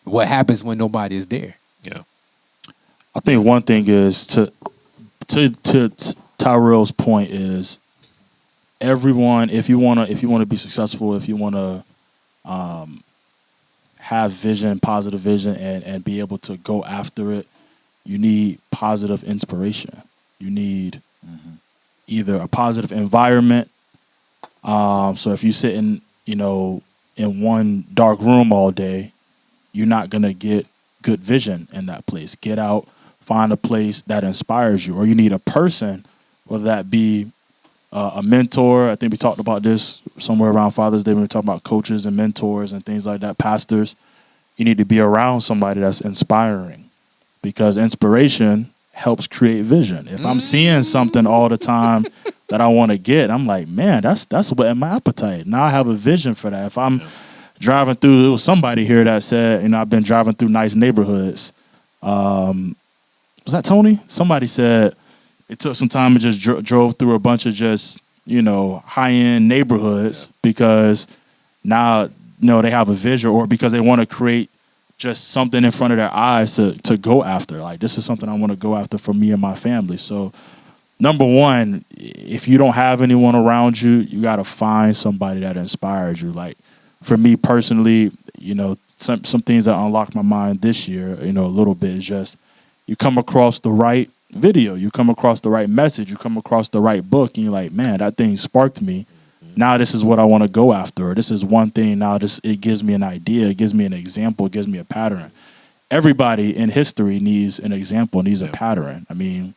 what happens when nobody is there? Yeah, I think one thing is to Tyrell's point is everyone. If you want to be successful, if you want to have vision, positive vision, and be able to go after it, you need positive inspiration. You need either a positive environment. So if you sit in one dark room all day, you're not gonna get good vision in that place. Get out, find a place that inspires you, or you need a person, whether that be a mentor. I think we talked about this somewhere around Father's Day when we talked about coaches and mentors and things like that, pastors. You need to be around somebody that's inspiring, because inspiration helps create vision. If I'm seeing something all the time that I want to get, I'm like, man, that's whetting my appetite. Now I have a vision for that. If I'm driving through, there was somebody here that said, I've been driving through nice neighborhoods. Was that Tony? Somebody said it took some time and just drove through a bunch of just, high-end neighborhoods because now, they have a vision, or because they want to create just something in front of their eyes to go after. Like, this is something I want to go after for me and my family. So, number one, if you don't have anyone around you, you got to find somebody that inspires you. Like, for me personally, some things that unlocked my mind this year, a little bit is just you come across the right video, you come across the right message, you come across the right book, and you're like, man, that thing sparked me. Now this is what I want to go after. Or this is one thing. Now it gives me an idea. It gives me an example. It gives me a pattern. Everybody in history needs an example, needs a pattern. I mean,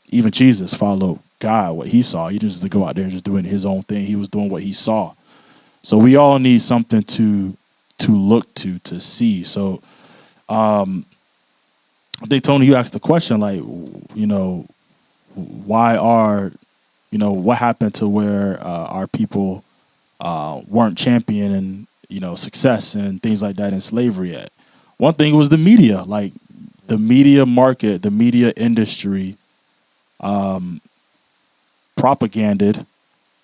even Jesus followed God, what he saw. He didn't just go out there and just doing his own thing. He was doing what he saw. So we all need something to look to see. So I think, Tony, you asked the question, like, why are, what happened to where our people weren't championing, success and things like that in slavery yet? One thing was the media, like the media market, the media industry propaganded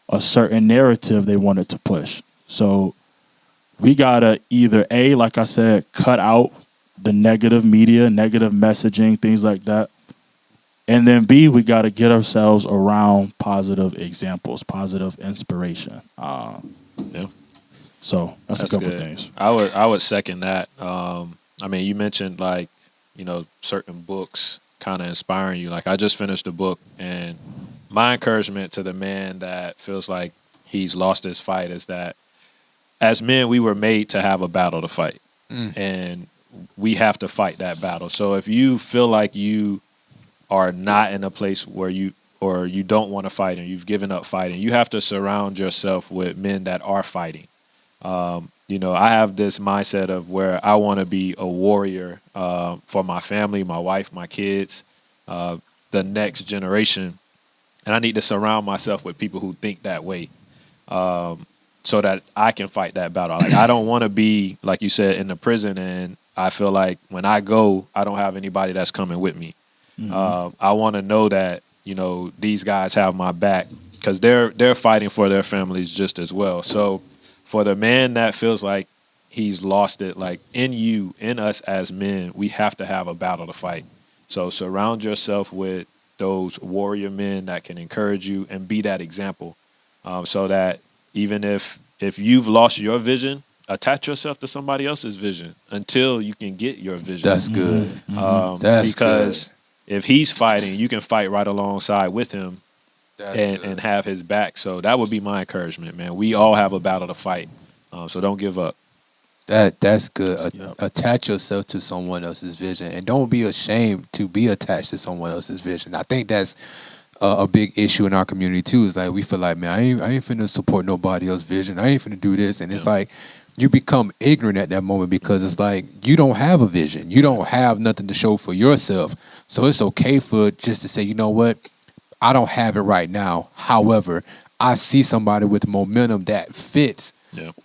a certain narrative they wanted to push. So we gotta either like I said, cut out the negative media, negative messaging, things like that. And then B, we gotta get ourselves around positive examples, positive inspiration. Yeah. So that's a couple good. things. I would second that. I mean, you mentioned like, certain books kind of inspiring you. Like I just finished a book, and my encouragement to the man that feels like he's lost his fight is that as men, we were made to have a battle to fight, and we have to fight that battle. So if you feel like you are not in a place where you don't want to fight and you've given up fighting, you have to surround yourself with men that are fighting. I have this mindset of where I want to be a warrior for my family, my wife, my kids, the next generation. And I need to surround myself with people who think that way so that I can fight that battle. Like I don't want to be, like you said, in the prison and I feel like when I go, I don't have anybody that's coming with me. I want to know that, these guys have my back because they're fighting for their families just as well. So for the man that feels like he's lost it, like in us as men, we have to have a battle to fight. So surround yourself with those warrior men that can encourage you and be that example, so that even if you've lost your vision, attach yourself to somebody else's vision until you can get your vision. That's good. That's Because good. if he's fighting, you can fight right alongside with him and have his back. So that would be my encouragement, man. We all have a battle to fight, so don't give up. That's good. Yep. Attach yourself to someone else's vision, and don't be ashamed to be attached to someone else's vision. I think that's a big issue in our community too. Is like we feel like, man, I ain't finna support nobody else's vision. I ain't finna do this, and it's like you become ignorant at that moment because it's like you don't have a vision. You don't have nothing to show for yourself. So it's okay for just to say, you know what, I don't have it right now. However, I see somebody with momentum that fits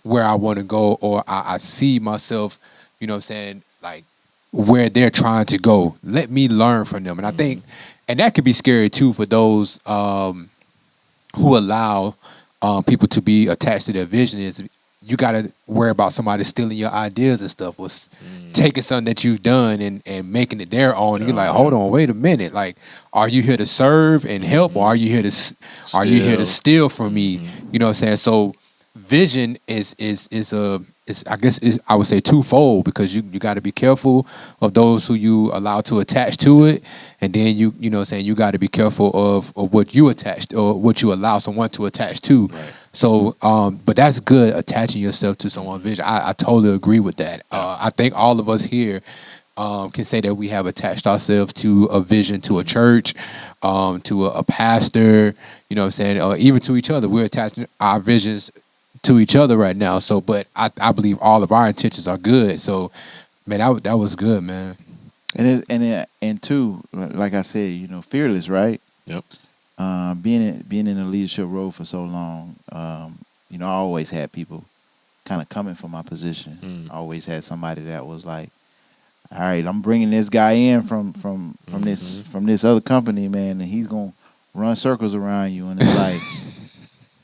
where I want to go, or I see myself, like where they're trying to go. Let me learn from them. And I think, and that could be scary too for those who allow people to be attached to their vision, is you got to worry about somebody stealing your ideas and stuff, or taking something that you've done and making it their own. And you're like, hold on, wait a minute. Like, are you here to serve and help, or are you here to steal from me? You know what I'm saying? So vision is I guess I would say twofold, because you got to be careful of those who you allow to attach to it, and then you know what I'm saying, you got to be careful of what you attach or what you allow someone to attach to. Right. So but that's good, attaching yourself to someone's vision. I totally agree with that. I think all of us here can say that we have attached ourselves to a vision, to a church, to a pastor, you know what I'm saying, or even to each other. We're attaching our visions to each other right now. So, but I believe all of our intentions are good. So, man, that was good, man. And two, like I said, fearless, right? Yep. Being in a leadership role for so long, I always had people kind of coming from my position. I always had somebody that was like, all right, I'm bringing this guy in from this other company, man, and he's gonna run circles around you. And it's like,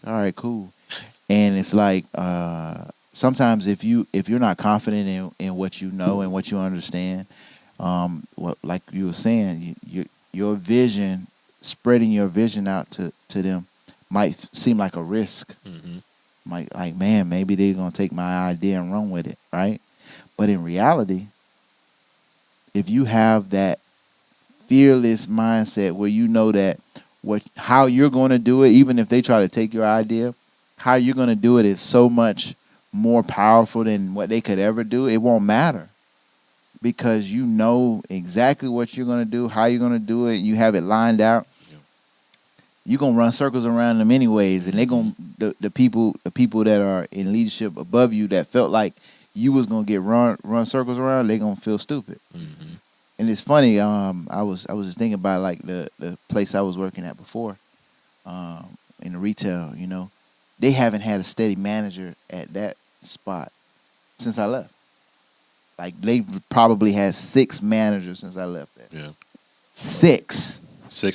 all right, cool. And it's like sometimes if you're not confident in what you know and what you understand, like you were saying, your vision, spreading your vision out to them might seem like a risk. Like, man, maybe they're gonna take my idea and run with it, right? But in reality, if you have that fearless mindset where you know that how you're going to do it, even if they try to take your idea, how you're going to do it is so much more powerful than what they could ever do. It won't matter because you know exactly what you're going to do, how you're going to do it. You have it lined out. You're going to run circles around them anyways, and they're going the people that are in leadership above you that felt like you was going to get run circles around, they're going to feel stupid. And it's funny, I was just thinking about like the place I was working at before, in the retail, they haven't had a steady manager at that spot since I left. Like they've probably had 6 managers since I left there. Yeah. 6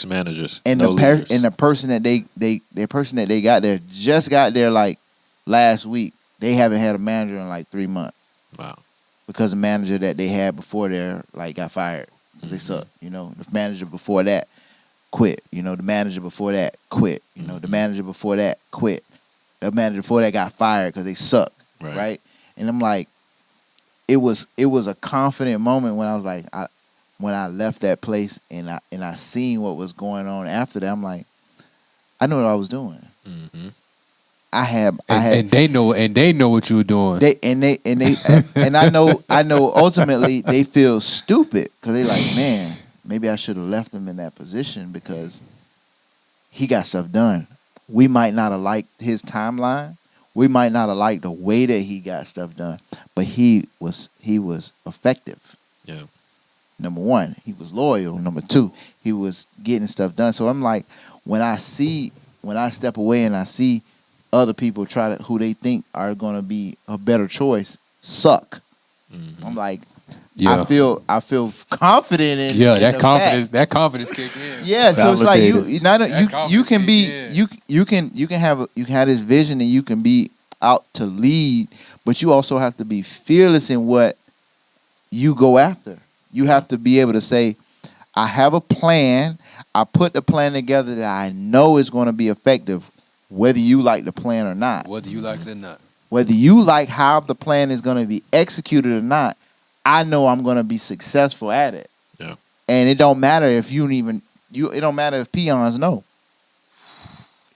managers. And the person that they got there just got there like last week. They haven't had a manager in like 3 months Wow. because the manager that they had before there like got fired. They suck. You know, the manager before that quit. You know, the manager before that quit. You know, the manager before that quit. The manager before that got fired because they suck. Right. And I'm like, it was a confident moment when I was like, when I left that place and I seen what was going on after that. I'm like, I knew what I was doing. Mm-hmm. I had, and they know what you were doing. And I know ultimately they feel stupid because they like, man, maybe I should have left him in that position because he got stuff done. We might not have liked his timeline. We might not have liked the way that he got stuff done, but he was effective. Yeah. Number one, he was loyal. Number two, he was getting stuff done. So I'm like, when I step away and I see other people who they think are going to be a better choice suck. Mm-hmm. I'm like, I feel confident in that confidence kicked in. Yeah, so it's like you can have this vision and you can be out to lead, but you also have to be fearless in what you go after. You have to be able to say, I have a plan. I put the plan together that I know is going to be effective, whether you like the plan or not. Whether you like it or not. Whether you like how the plan is going to be executed or not, I know I'm going to be successful at it. Yeah. And it don't matter if it don't matter if peons know.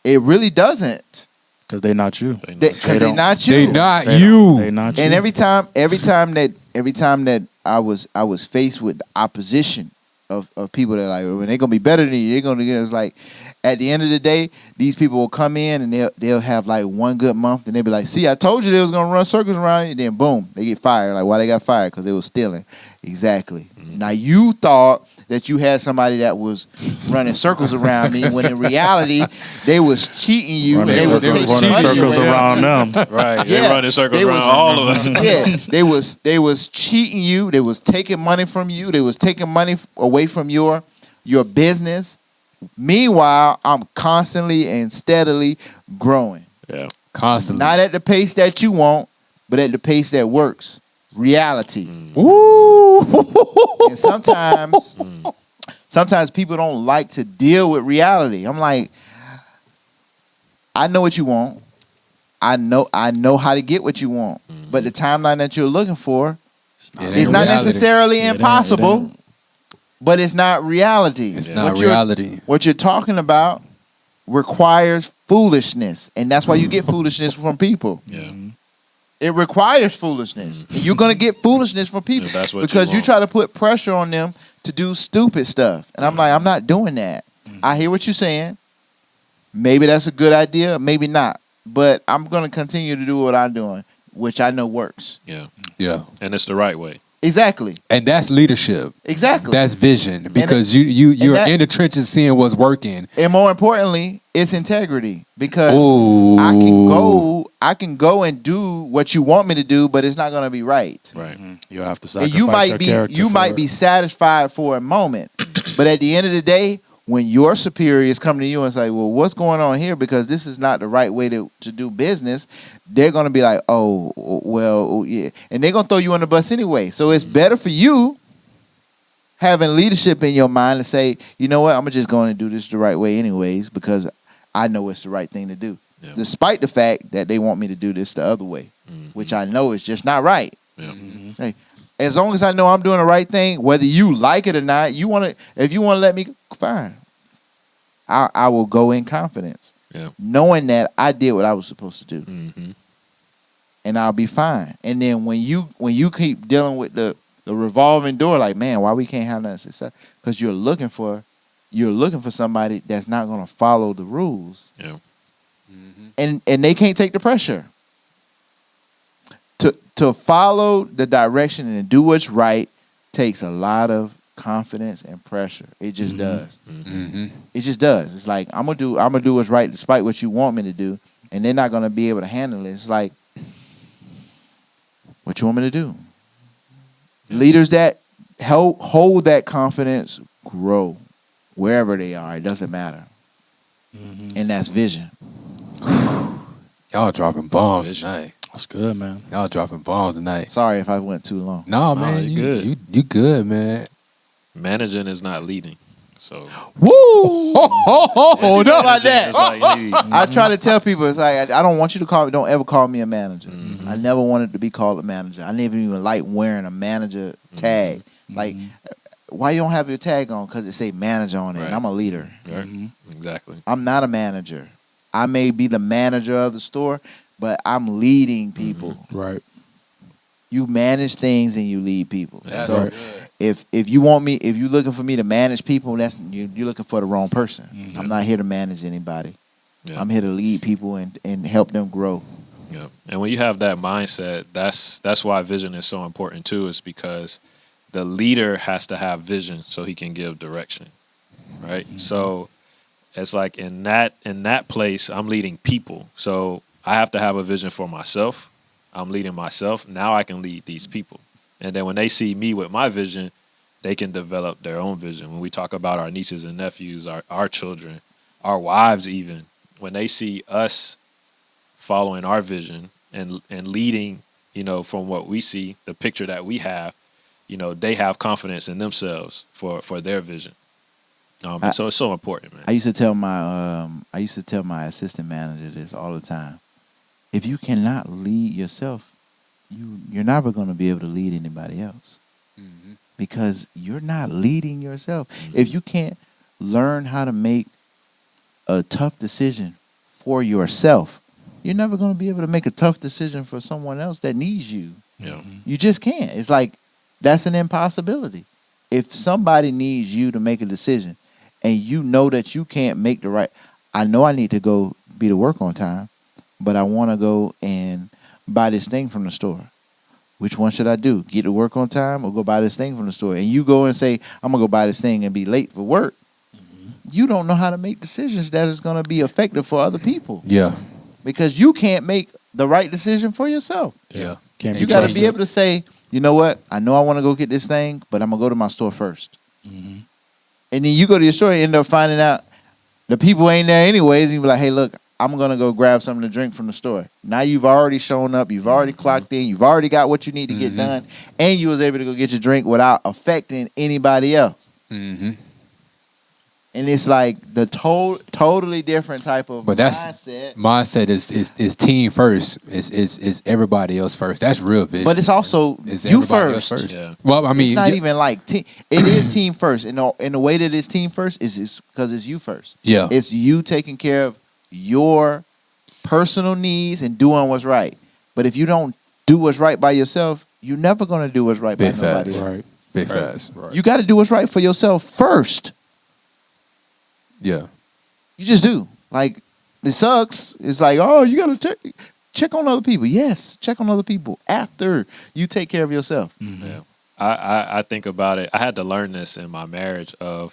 It really doesn't. Because they're not you. Because they're not you. They not you. They not you. And every time that I was faced with the opposition of people that are like, when they're gonna be better than you, they're gonna get. It's like, at the end of the day, these people will come in and they'll have like one good month, and they'll be like, see, I told you they was gonna run circles around you. And then boom, they get fired. Like, why they got fired? Because they was stealing. Exactly. Mm-hmm. Now you thought that you had somebody that was running circles around me, when in reality they was cheating you. They was running circles around them. Right. Yeah. They running circles around all of us. Yeah. They was cheating you. They was taking money from you. They was taking money away from your business. Meanwhile, I'm constantly and steadily growing. Yeah. Constantly. Not at the pace that you want, but at the pace that works. Reality. Woo! And sometimes people don't like to deal with reality. I'm like, I know what you want. I know how to get what you want. But the timeline that you're looking for is not necessarily impossible, but it's not reality. It's not reality. What you're talking about requires foolishness, and that's why you get foolishness from people. Yeah. It requires foolishness. And you're going to get foolishness from people because you try to put pressure on them to do stupid stuff. And I'm like, I'm not doing that. I hear what you're saying. Maybe that's a good idea, maybe not. But I'm going to continue to do what I'm doing, which I know works. Yeah. Yeah. And it's the right way. Exactly. And that's leadership. Exactly. That's vision, because you're in the trenches seeing what's working. And more importantly, it's integrity, because I can go and do what you want me to do, but it's not going to be right. Right. Mm-hmm. You have to sacrifice you might be satisfied for a moment, but at the end of the day, when your superiors come to you and say, well, what's going on here? Because this is not the right way to do business. They're going to be like, oh, well, yeah. And they're going to throw you on the bus anyway. So it's better for you having leadership in your mind to say, you know what, I'm just going to do this the right way anyways, because I know it's the right thing to do. Yeah. Despite the fact that they want me to do this the other way, which I know is just not right. Yeah. Hey, as long as I know I'm doing the right thing, whether you like it or not, if you want to let me, fine. I will go in confidence, knowing that I did what I was supposed to do, and I'll be fine. And then when you keep dealing with the revolving door, like, man, why we can't have that success? Because you're looking for somebody that's not going to follow the rules, and they can't take the pressure. To follow the direction and do what's right takes a lot of confidence and pressure. It just does. It just does. It's like, I'm gonna do what's right despite what you want me to do, and they're not gonna be able to handle it. It's like, what you want me to do? Leaders that hold that confidence grow wherever they are. It doesn't matter, and that's vision. Y'all dropping bombs tonight. That's good, man. Y'all dropping bombs tonight. Sorry if I went too long. No, Nah, man, you good. You good, man. Managing is not leading. So Woo! Oh, How about that? Managing is like leading. I try to tell people, it's like, I don't want you to don't ever call me a manager. Mhm. I never wanted to be called a manager. I never even like wearing a manager tag. Like, why you don't have your tag on? Because it say manager on it, and Right. I'm a leader. Right? Mhm. Exactly. I'm not a manager. I may be the manager of the store, but I'm leading people. Right. You manage things and you lead people. That's So right. if you want me, if you're looking for me to manage people, you're looking for the wrong person. Mhm. I'm not here to manage anybody. Yeah. I'm here to lead people and help them grow. Yeah. And when you have that mindset, that's why vision is so important too, is because the leader has to have vision so he can give direction. Right? Mm-hmm. So it's like in that place, I'm leading people. So I have to have a vision for myself. I'm leading myself. Now I can lead these people. And then when they see me with my vision, they can develop their own vision. When we talk about our nieces and nephews, our children, our wives even, when they see us following our vision and leading, from what we see, the picture that we have, they have confidence in themselves for their vision. So it's so important, man. I used to tell my assistant manager this all the time. If you cannot lead yourself, you're never going to be able to lead anybody else. Mm-hmm. Because you're not leading yourself. If you can't learn how to make a tough decision for yourself, you're never going to be able to make a tough decision for someone else that needs you. Yeah. You just can't. It's like, that's an impossibility. If somebody needs you to make a decision and you know that you can't make the right, I know I need to go be to work on time, but I want to go and buy this thing from the store. Which one should I do? Get to work on time or go buy this thing from the store? And you go and say, I'm going to go buy this thing and be late for work. You don't know how to make decisions that is going to be effective for other people. Yeah. Because you can't make the right decision for yourself. Yeah. Can't You got to be able to say, you know what? I know I want to go get this thing, but I'm going to go to my store first. Mm-hmm. And then you go to your store and end up finding out the people ain't there anyways. And you be like, hey, look, I'm going to go grab something to drink from the store. Now you've already shown up. You've already clocked in. You've already got what you need to get done. And you was able to go get your drink without affecting anybody else. Mm-hmm. And it's like the totally different type of But that's mindset is team first. Is everybody else first. That's real vision. But it's also It's you everybody else first. Yeah. Well, I mean, It's not even like team. It is team first. And the way that it's team first is because it's you first. Yeah. It's you taking care of your personal needs and doing what's right. But if you don't do what's right by yourself, you're never going to do what's right by Big nobody facts. else. Right. Big fast. Right. You got to do what's right for yourself first. Yeah. You just do. Like, it sucks. It's like, oh, you got to check on other people. Yes, check on other people after you take care of yourself. Mm-hmm. Yeah. I think about it. I had to learn this in my marriage I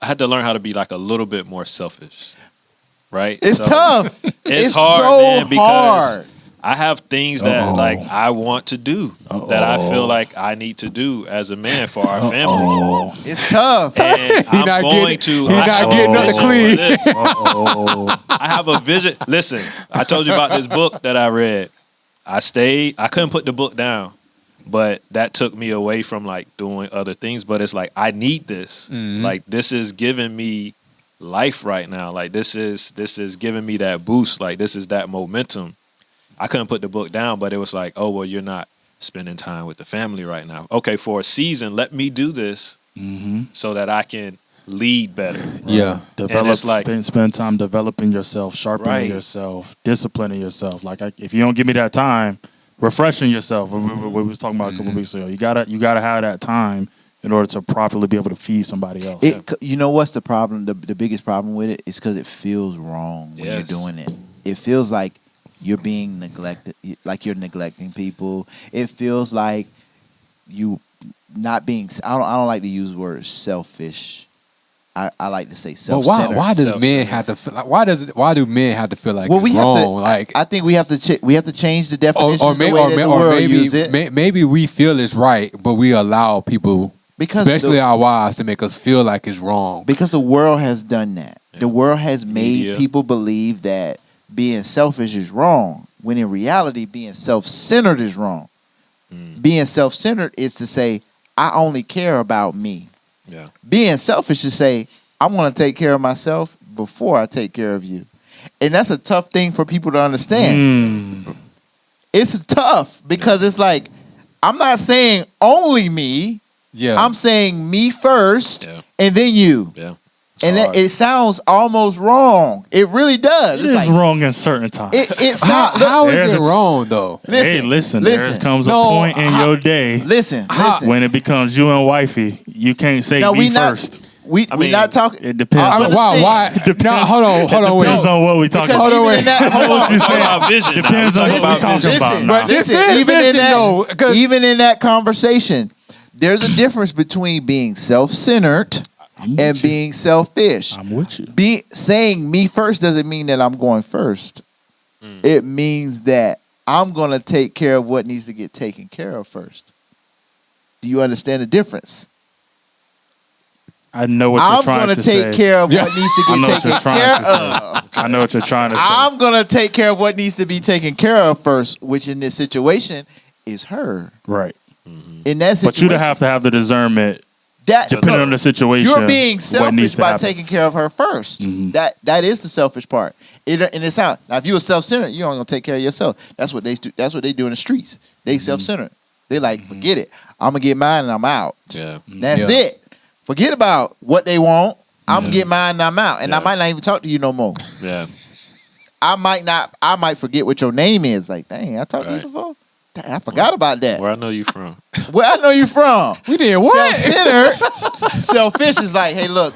had to learn how to be like a little bit more selfish. Right? It's So, tough. It's hard, so man, because hard. I have things that like I want to do that I feel like I need to do as a man for our family. It's tough. And I'm not going getting- to. he I not have a getting nothing vision clean. for this. I have a vision. Listen, I told you about this book that I read. I couldn't put the book down, but that took me away from like doing other things. But it's like I need this. Mhm. Like this is giving me life right now. Like this is giving me that boost. Like this is that momentum. I couldn't put the book down, but it was like, oh well, you're not spending time with the family right now. Okay, for a season, let me do this Mm-hmm. so that I can lead better. Yeah. Develop, it's like- spend time developing yourself, sharpening Right. yourself, disciplining yourself. Like if you don't give me that time, refreshing yourself. What we was talking about a couple weeks ago. You gotta have that time in order to properly be able to feed somebody else. You know what's the problem? The biggest problem with it is because it feels wrong when you're Yes. doing it. It feels like you're being neglected, like you're neglecting people. It feels like you not being. I don't like to use the word selfish. I like to say But self-centered. why does Self-centered. men have to feel like why do men have to feel like Well, it's we have wrong? to. Like I think we have to change the definitions or the way that the world use it. maybe we feel it's right, but we allow people, Because especially the- our wives, to make us feel like it's wrong. Because the world has done that. Yeah. The world has made Media. people believe that being selfish is wrong. when in reality, being self-centered is wrong. Being self-centered is to say, I only care about me. Yeah. Being selfish is say, I want to take care of myself before I take care of you. And that's a tough thing for people to understand. It's tough because it's like, I'm not saying only me. Yeah. I'm saying me first and then you. Yeah. And it sounds almost wrong. It really does. It is wrong in certain times. How is it wrong though? Listen. There comes a point in your day. Listen. When it becomes you and wifey, you can't say me first. We're not talking. It depends. Why? No, hold on. Depends on what we talking about. Hold on, wait. About vision. Depends on what we talking about. But this is vision, though. Even in that conversation, there's a difference between being self-centered and being selfish. I'm with you. Saying me first doesn't mean that I'm going first. It means that I'm going to take care of what needs to get taken care of first. Do you understand the difference? I know what you're trying to say. I'm going to take care of what needs to get taken care of. I know what you're trying to say. I'm going to take care of what needs to be taken care of first, which in this situation is her. Right. In that situation. But you have to have the discernment, depending on the situation. You're being selfish by taking care of her first. That is the selfish part. And it's out. Now, if you were self-centered, you're only going to take care of yourself. That's what they do. That's what they do in the streets. They self-centered. They like, forget it. I'm going to get mine and I'm out. Yeah. That's it. Forget about what they want. I'm gonna get mine and I'm out. And I might not even talk to you no more. Yeah. I might forget what your name is. Like, dang, I talked to you before? Dang, I forgot about that. Where I know you from. Where I know you from. We did what? Self-centered. Selfish is like, hey, look,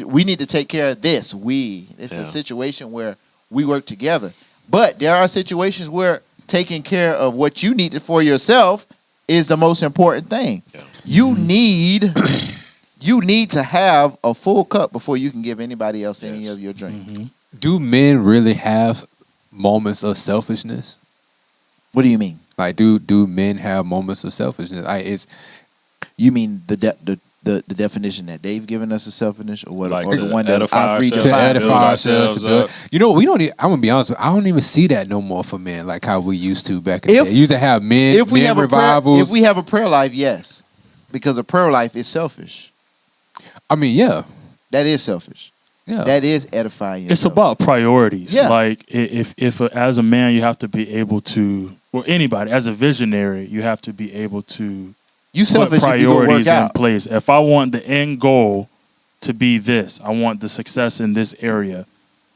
we need to take care of this. It's a situation where we work together. But there are situations where taking care of what you need for yourself is the most important thing. Yeah. You need to have a full cup before you can give anybody else any of your drink. Do men really have moments of selfishness? What do you mean? Like, do men have moments of selfishness? You mean the definition that they've given us of selfishness, or what? Like or the one that I've redefined? To edify ourselves. You know, we don't. I'm gonna be honest with you, I don't even see that no more for men, like how we used to back in the day. You used to have men revivals. If we have a prayer life, yes, because a prayer life is selfish. I mean, yeah. That is selfish. Yeah. That is edifying yourself. It's about priorities. Yeah. Like, if as a man, you have to be able to, or anybody, as a visionary, you have to be able to put priorities in place. If I want the end goal to be this, I want the success in this area,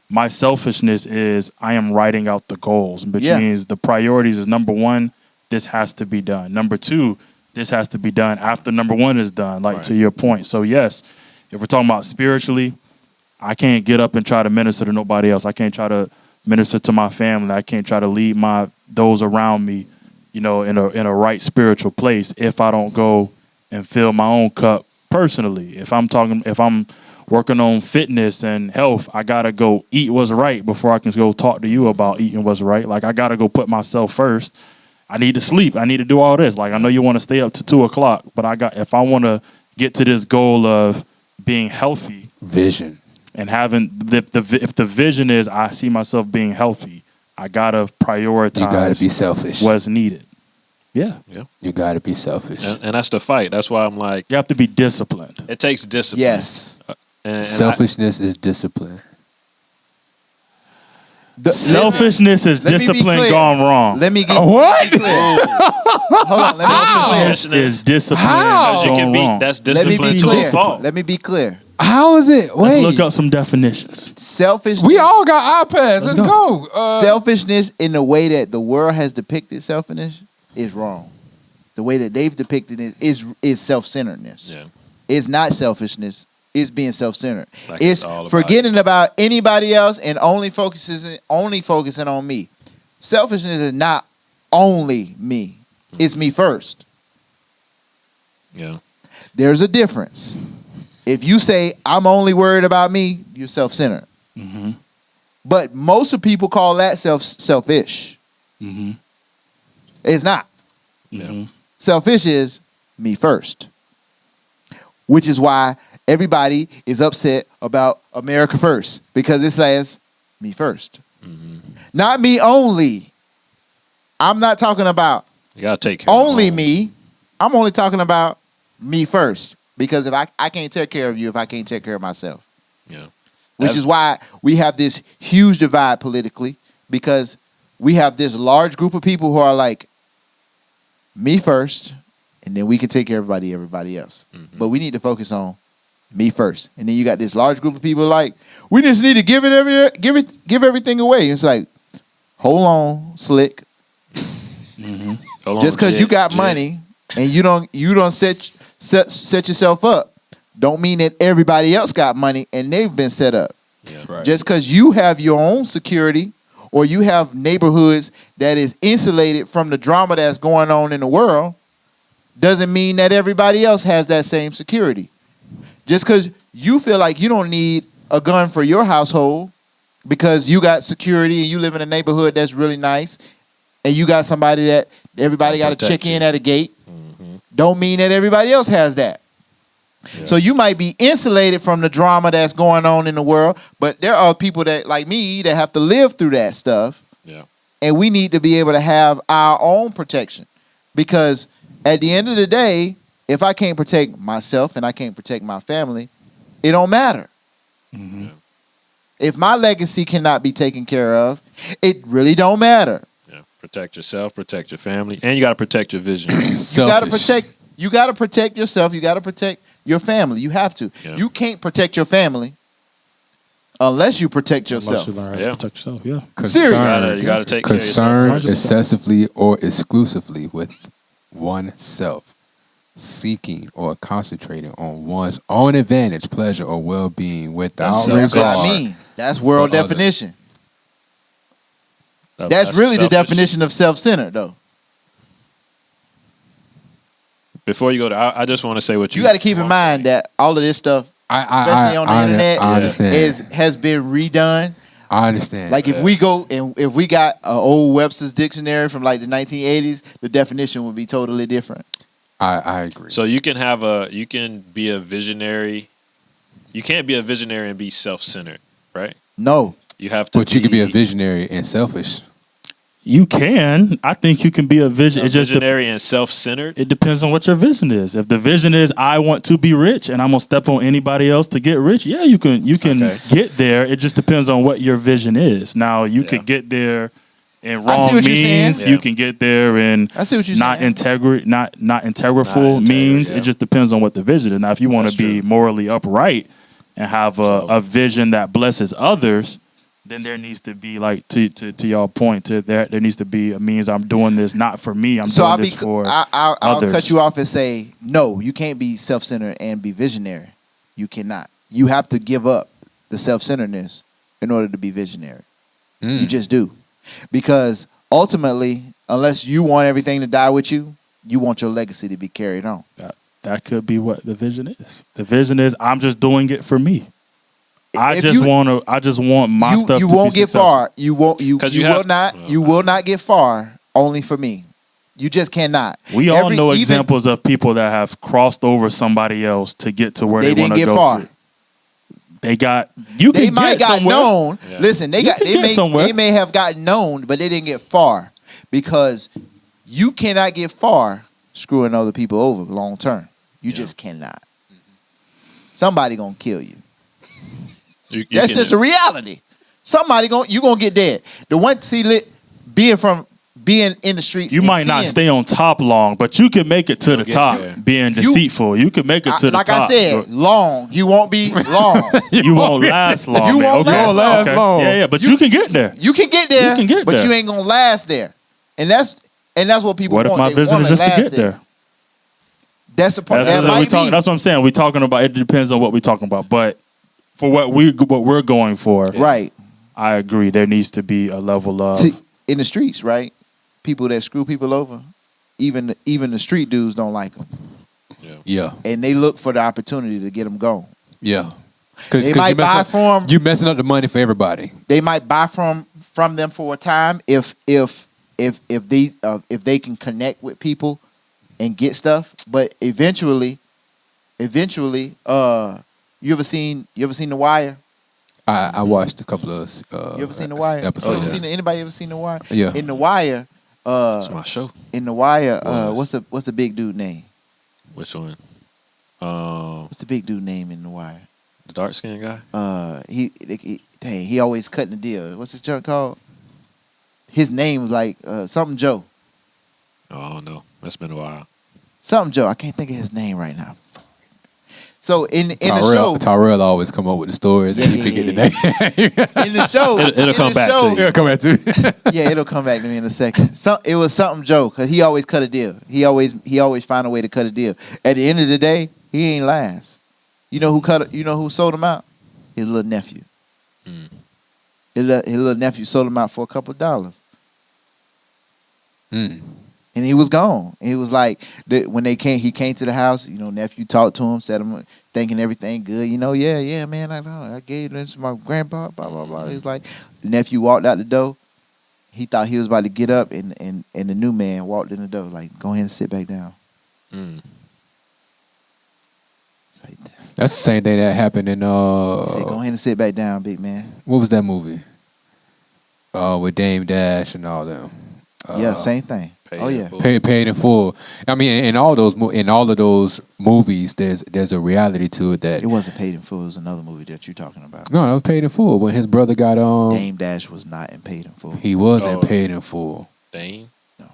my selfishness is I am writing out the goals, which means the priorities is, number one, this has to be done. Number two, this has to be done after number one is done, like to your point. So yes, if we're talking about spiritually, I can't get up and try to minister to nobody else. I can't try to minister to my family. I can't try to lead those around me, in a right spiritual place if I don't go and fill my own cup personally. If I'm working on fitness and health, I gotta go eat what's right before I can go talk to you about eating what's right. Like, I gotta go put myself first. I need to sleep. I need to do all this. Like, I know you want to stay up to 2:00, but if I want to get to this goal of being healthy, vision, and having if the vision is I see myself being healthy, I gotta prioritize. You gotta be selfish. What's needed. Yeah. You gotta be selfish, and that's the fight. That's why I'm like, you have to be disciplined. It takes discipline. Yes, and selfishness is discipline. Selfishness is discipline gone wrong. Let me get what? Hold on. Selfishness is discipline gone wrong. That's discipline to a fault. Let me be clear. How is it? Let's look up some definitions. Selfishness. We all got iPads. Let's go. Selfishness in the way that the world has depicted selfishness is wrong. The way that they've depicted it is self-centeredness. Yeah. It's not selfishness. It's being self-centered. Like it's forgetting about anybody else and only focusing on me. Selfishness is not only me. It's me first. Yeah. There's a difference. If you say I'm only worried about me, you're self-centered. Mm-hmm. But most of people call that selfish. Mm-hmm. It's not. Mm-hmm. Selfish is me first, which is why everybody is upset about America First, because it says me first. Mm-hmm. Not me only. I'm not talking about You gotta take care only of me. I'm only talking about me first. Because if I can't take care of you if I can't take care of myself. Yeah. Which is why we have this huge divide politically, because we have this large group of people who are like, me first, and then we can take care of everybody else. Mm-hmm. But we need to focus on me first. And then you got this large group of people like, we just need to give everything away. It's like, hold on, slick. Mm-hmm. Just because you got money and you don't set yourself up, don't mean that everybody else got money and they've been set up. Yeah. Right. Just because you have your own security or you have neighborhoods that is insulated from the drama that's going on in the world doesn't mean that everybody else has that same security. Just because you feel like you don't need a gun for your household because you got security and you live in a neighborhood that's really nice and you got somebody that everybody got to check in at a gate, don't mean that everybody else has that. Yeah. So you might be insulated from the drama that's going on in the world, but there are people that, like me, that have to live through that stuff. Yeah. And we need to be able to have our own protection. Because at the end of the day, if I can't protect myself and I can't protect my family, it don't matter. Mm-hmm. Yeah. If my legacy cannot be taken care of, it really don't matter. Yeah. Protect yourself, protect your family, and you got to protect your vision. You got to protect yourself, you got to protect your family. You have to. Yeah. You can't protect your family unless you protect yourself. Unless you learn how Yeah. to protect yourself, yeah. Serious. You gotta take care of concern yourself. excessively or exclusively with oneself, seeking or concentrating on one's own advantage, pleasure, or well-being without That's what I regard mean. That's world for others. definition. That's really the selfish. definition of self-centered, though. Before you go to, I just want to say what You got to keep in mind that all of this stuff, especially on the internet, I understand. has been redone. I understand. Like if we go and if we got an old Webster's dictionary from like the 1980s, the definition would be totally different. I agree. So you can be a visionary. You can't be a visionary and be self-centered, right? No. You have to. But you can be a visionary and selfish. You can. I think you can be a vision. It just visionary and self-centered. it depends on what your vision is. If the vision is I want to be rich and I'm gonna step on anybody else to get rich, yeah, you can Okay. get there. It just depends on what your vision is. Now you could get there in wrong what you're saying. means. Yeah. You can get there in I see what you're not saying. not integrable means. yeah. It just depends on what the vision is. Now if you want to That's be true. morally upright and have a vision that blesses others, then there needs to be, like to y'all point to there needs to be a means I'm doing this not for me. I'm doing this for I'll others. cut you off and say, no, you can't be self-centered and be visionary. You cannot. You have to give up the self-centeredness in order to be visionary. You just do. Because ultimately, unless you want everything to die with you, you want your legacy to be carried on. That could be what the vision is. The vision is I'm just doing it for me. I If just you- want my stuff You to won't be get successful. far. You won't. You 'Cause you will have- not. well, You will not get far. Only for me. You just cannot. We all know even- examples of people that have crossed over somebody else to get to where They they want didn't to get go far. to. They got you They can might get got somewhere. known. Yeah. Listen, You can get somewhere. they may have gotten known, but they didn't get far because you cannot get far screwing other people over long term. You just cannot. Somebody gonna kill you. That's just a reality. Somebody you gonna get dead. The one being in the streets. You and might not seeing- stay on top long, but you can make it to the get top there. being deceitful. You can make it to the like top. I said, long. You won't be long. You won't last long. You man. won't Okay. last Okay. long. Yeah, but you can get there. You can get there. You can get but there. you ain't gonna last there. And that's what people What if want. my They vision wanna is just to last get there? That's the point. That's That might be. what I'm saying. We're talking about. It depends on what we're talking about. But for what we're going for, Right. I agree. There needs to be a level of In the streets, right? People that screw people over, even the street dudes don't like them, Yeah. and they look for the opportunity to get them gone. Yeah. They might buy from. You messing up the money for everybody. They might buy from them for a time if they can connect with people and get stuff. But eventually, you ever seen The Wire? I watched a couple of You ever seen The Wire? episodes. Anybody ever seen The Wire? Yeah. In The Wire, That's my show. In The Wire, Was. what's the big dude name? Which one? What's the big dude name in The Wire? The dark skinned guy. He always cutting the deal. What's the junk called? His name was like something Joe. Oh, I don't know. That's been a while. Something Joe. I can't think of his name right now. So in the show, Tyrell always come up with the stories and you forget the name. in the show, It'll come back to you. It'll come back to Yeah, it'll come back to me in a second. It was something Joe, because he always cut a deal. He always find a way to cut a deal. At the end of the day, he ain't last. You know who sold him out? His little nephew. His little nephew sold him out for a couple of dollars. And he was gone. And he was like, when he came to the house, nephew talked to him, said him, thinking everything good. Yeah, man, I gave this to my grandpa, blah, blah, blah. He's like, the nephew walked out the door. He thought he was about to get up, and the new man walked in the door, like, go ahead and sit back down. Like, that's the same thing that happened in he said, go ahead and sit back down, big man. what was that movie? With Dame Dash and all them. Yeah, same thing. Paid in full. I mean, in all of those movies, there's a reality to it that It wasn't Paid in Full. It was another movie that you're talking about. no, that was Paid in Full. When his brother got Dame Dash was not in Paid in Full. he wasn't Paid in Full. Dane? No,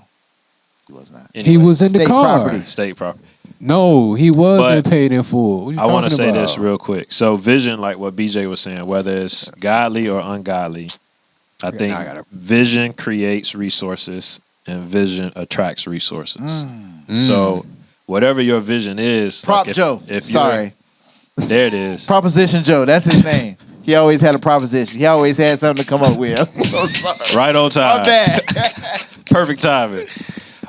he was not. Anyway, He was in the State car. property. State property. No, he wasn't But Paid in Full. What you I want to talking say about? this real quick. So vision, like what BJ was saying, whether it's godly or ungodly, I think now I gotta- vision creates resources and vision attracts resources. So whatever your vision is, Prop like Joe. if Sorry. there it is. Proposition Joe. That's his name. He always had a proposition. He always had something to come up with. I'm so sorry. Right on time. My bad. Perfect timing.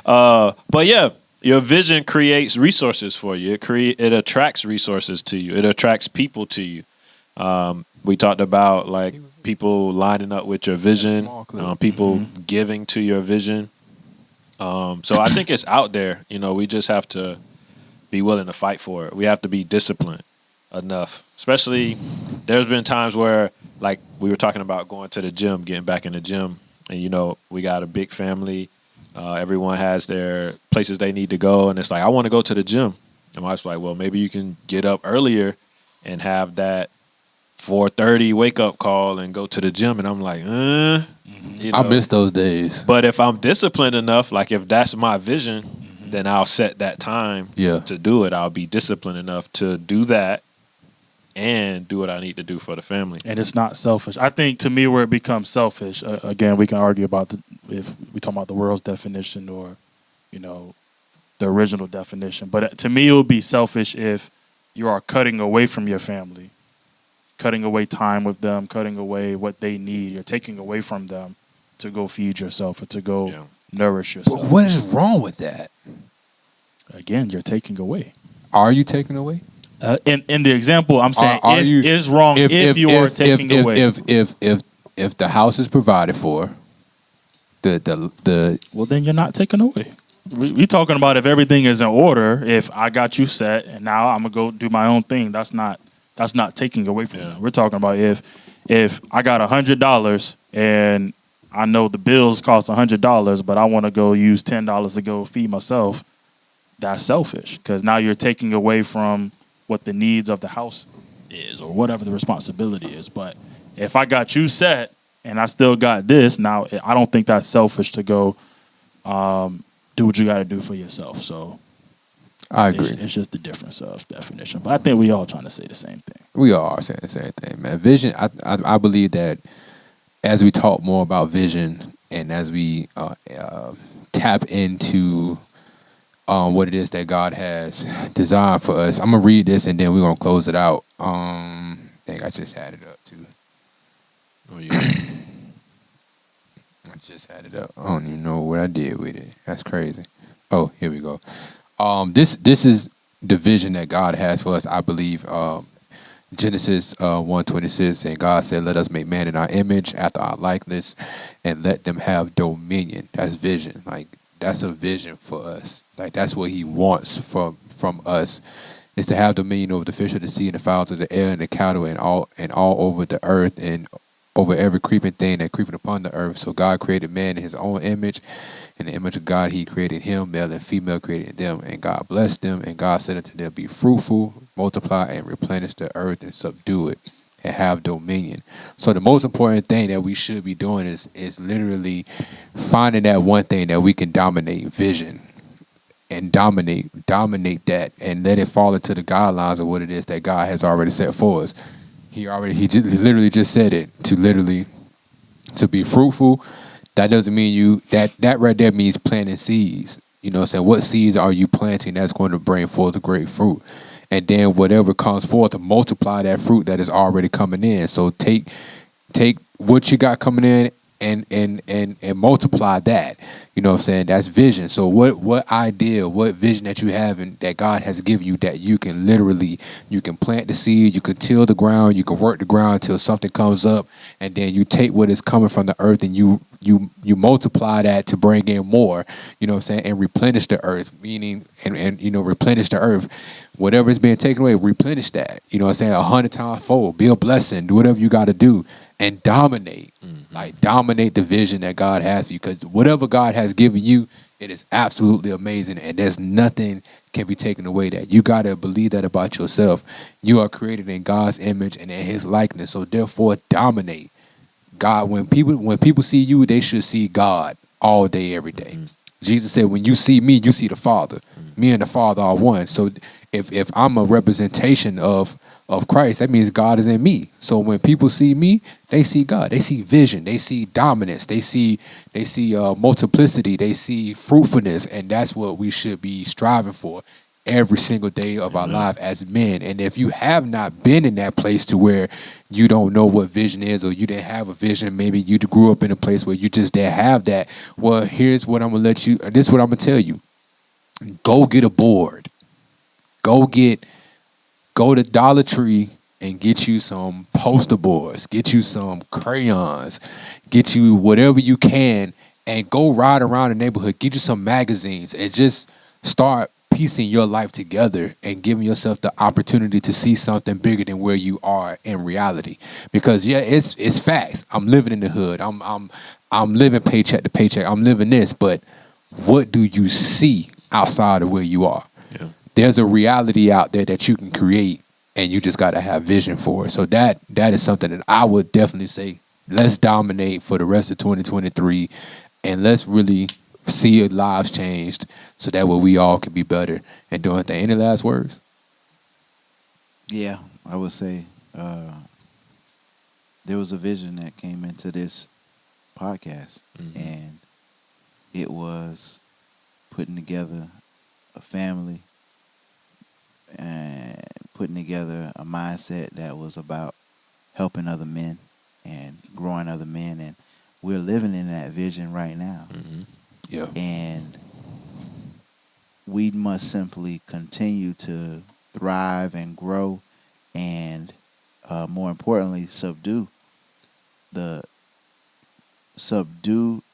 But yeah, your vision creates resources for you. It attracts resources to you. It attracts people to you. We talked about like people lining up with your vision, people giving to your vision. So I think it's out there. We just have to be willing to fight for it. We have to be disciplined enough. Especially, there's been times where, like we were talking about going to the gym, getting back in the gym, and we got a big family. Everyone has their places they need to go, and it's like, I want to go to the gym. And my wife's like, well, maybe you can get up earlier and have that 4:30 wake up call and go to the gym. And I'm like, I miss those days. But if I'm disciplined enough, like if that's my vision, then I'll set that time to do it. I'll be disciplined enough to do that and do what I need to do for the family. And it's not selfish. I think to me where it becomes selfish, again, we can argue about if we talk about the world's definition or, the original definition. But to me, it would be selfish if you are cutting away from your family, cutting away time with them, cutting away what they need. You're taking away from them to go feed yourself or to go nourish yourself. But what is wrong with that? Again, you're taking away. Are you taking away? In the example, I'm saying is wrong if you are taking away. If the house is provided for, the well, then you're not taking away. We're talking about if everything is in order. If I got you set and now I'm gonna go do my own thing, that's not taking away from them. We're talking about if I got $100 and I know the bills cost $100, but I want to go use $10 to go feed myself. That's selfish because now you're taking away from what the needs of the house is or whatever the responsibility is. But if I got you set and I still got this, now I don't think that's selfish to go do what you got to do for yourself. So I agree. It's just the difference of definition. But I think we all trying to say the same thing. We all are saying the same thing, man. Vision, I believe that as we talk more about vision and as we tap into what it is that God has designed for us, I'm going to read this and then we're going to close it out. I think I just had it up, too. Oh, yeah. I just had it up. I don't even know what I did with it. That's crazy. Oh, here we go. This is the vision that God has for us, I believe. Genesis 1:26, and God said, let us make man in our image after our likeness and let them have dominion. That's vision. Like, that's a vision for us. Like, that's what he wants from us, is to have dominion over the fish of the sea and the fowls of the air and the cattle and all over the earth and over every creeping thing that creepeth upon the earth. So God created man in his own image. In the image of God, he created him, male and female created them. And God blessed them, and God said unto them, be fruitful, multiply, and replenish the earth, and subdue it, and have dominion. So the most important thing that we should be doing is literally finding that one thing that we can dominate, vision, and dominate that, and let it fall into the guidelines of what it is that God has already set for us. Literally just said it, to be fruitful. That doesn't mean that right there means planting seeds. You know what I'm saying? What seeds are you planting that's going to bring forth a great fruit? And then whatever comes forth, to multiply that fruit that is already coming in. So take what you got coming in and multiply that. You know what I'm saying? That's vision. So what idea, what vision that you have and that God has given you, that you can plant the seed, you can till the ground, you can work the ground until something comes up, and then you take what is coming from the earth and you multiply that to bring in more, you know what I'm saying, and replenish the earth, meaning and replenish the earth. Whatever is being taken away, replenish that. You know what I'm saying? 100 times fold. Be a blessing. Do whatever you got to do and dominate. Like dominate the vision that God has for you, because whatever God has given you, it is absolutely amazing, and there's nothing can be taken away. That you got to believe that about yourself. You are created in God's image and in his likeness, so therefore dominate. God, when people see you, they should see God all day, every day. Jesus said, when you see me, you see the Father. Me and the Father are one. So if I'm a representation of Christ, that means God is in me. So when people see me, they see God. They see vision. They see dominance. They see multiplicity. They see fruitfulness, and that's what we should be striving for every single day of our life as men. And if you have not been in that place to where you don't know what vision is, or you didn't have a vision, maybe you grew up in a place where you just didn't have that. Well, here's what I'm gonna this is what I'm gonna tell you. Go get a board. Go to Dollar Tree and get you some poster boards, get you some crayons, get you whatever you can, and go ride around the neighborhood, get you some magazines, and just start piecing your life together and giving yourself the opportunity to see something bigger than where you are in reality. Because it's facts. I'm living in the hood. I'm living paycheck to paycheck. I'm living this, but what do you see outside of where you are? Yeah. There's a reality out there that you can create, and you just got to have vision for it. So that is something that I would definitely say, let's dominate for the rest of 2023, and let's really see lives changed, so that way we all can be better and doing things. Any last words? Yeah, I would say there was a vision that came into this podcast, and it was putting together a family and putting together a mindset that was about helping other men and growing other men, and we're living in that vision right now. Yeah. And we must simply continue to thrive and grow, and more importantly, subdue the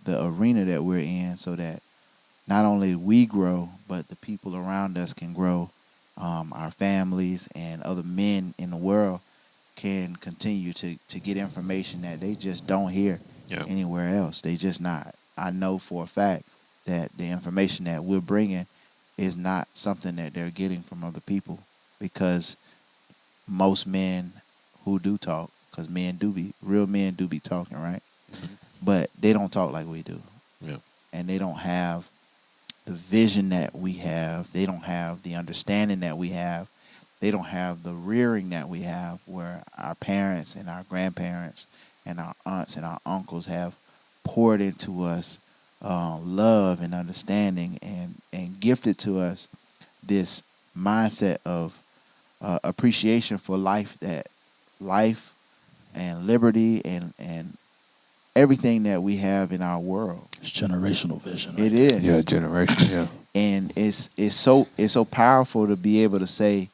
arena that we're in, so that not only we grow, but the people around us can grow. Our families and other men in the world can continue to get information that they just don't hear anywhere else. They just not. I know for a fact that the information that we're bringing is not something that they're getting from other people, because most men who do talk, because real men do be talking, right? But they don't talk like we do. Yeah. And they don't have the vision that we have. They don't have the understanding that we have. They don't have the rearing that we have, where our parents and our grandparents and our aunts and our uncles have poured into us love and understanding, and gifted to us this mindset of appreciation for life and liberty and everything that we have in our world. It's generational vision. It is. Yeah, generation. Yeah. And it's so powerful to be able to say,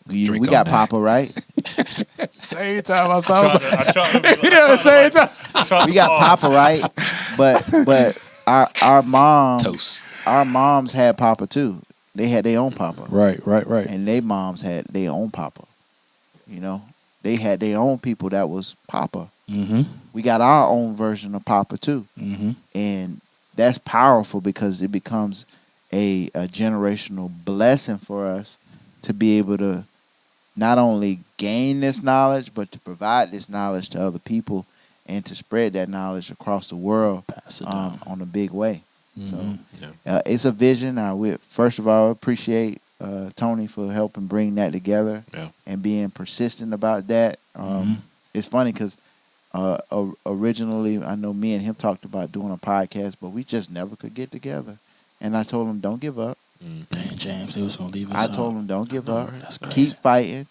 we Drink got on that. Papa, right? Same time I saw. I tried to be Same time. We got Papa, right? But our moms had Papa too. They had their own Papa. Right. And their moms had their own Papa. they had their own people that was Papa. Mm-hmm. We got our own version of Papa too, Mm-hmm. and that's powerful because it becomes a generational blessing for us to be able to not only gain this knowledge, but to provide this knowledge to other people and to spread that knowledge across the world Pass it down. on a big way. Mm-hmm. Yeah. It's a vision. We first of all appreciate Tony for helping bring that together Yeah. and being persistent about that. It's funny because originally I know me and him talked about doing a podcast, but we just never could get together. And I told him, don't give up. Dang, James, they was gonna leave us I out. told him, don't give up. That's crazy. Keep fighting.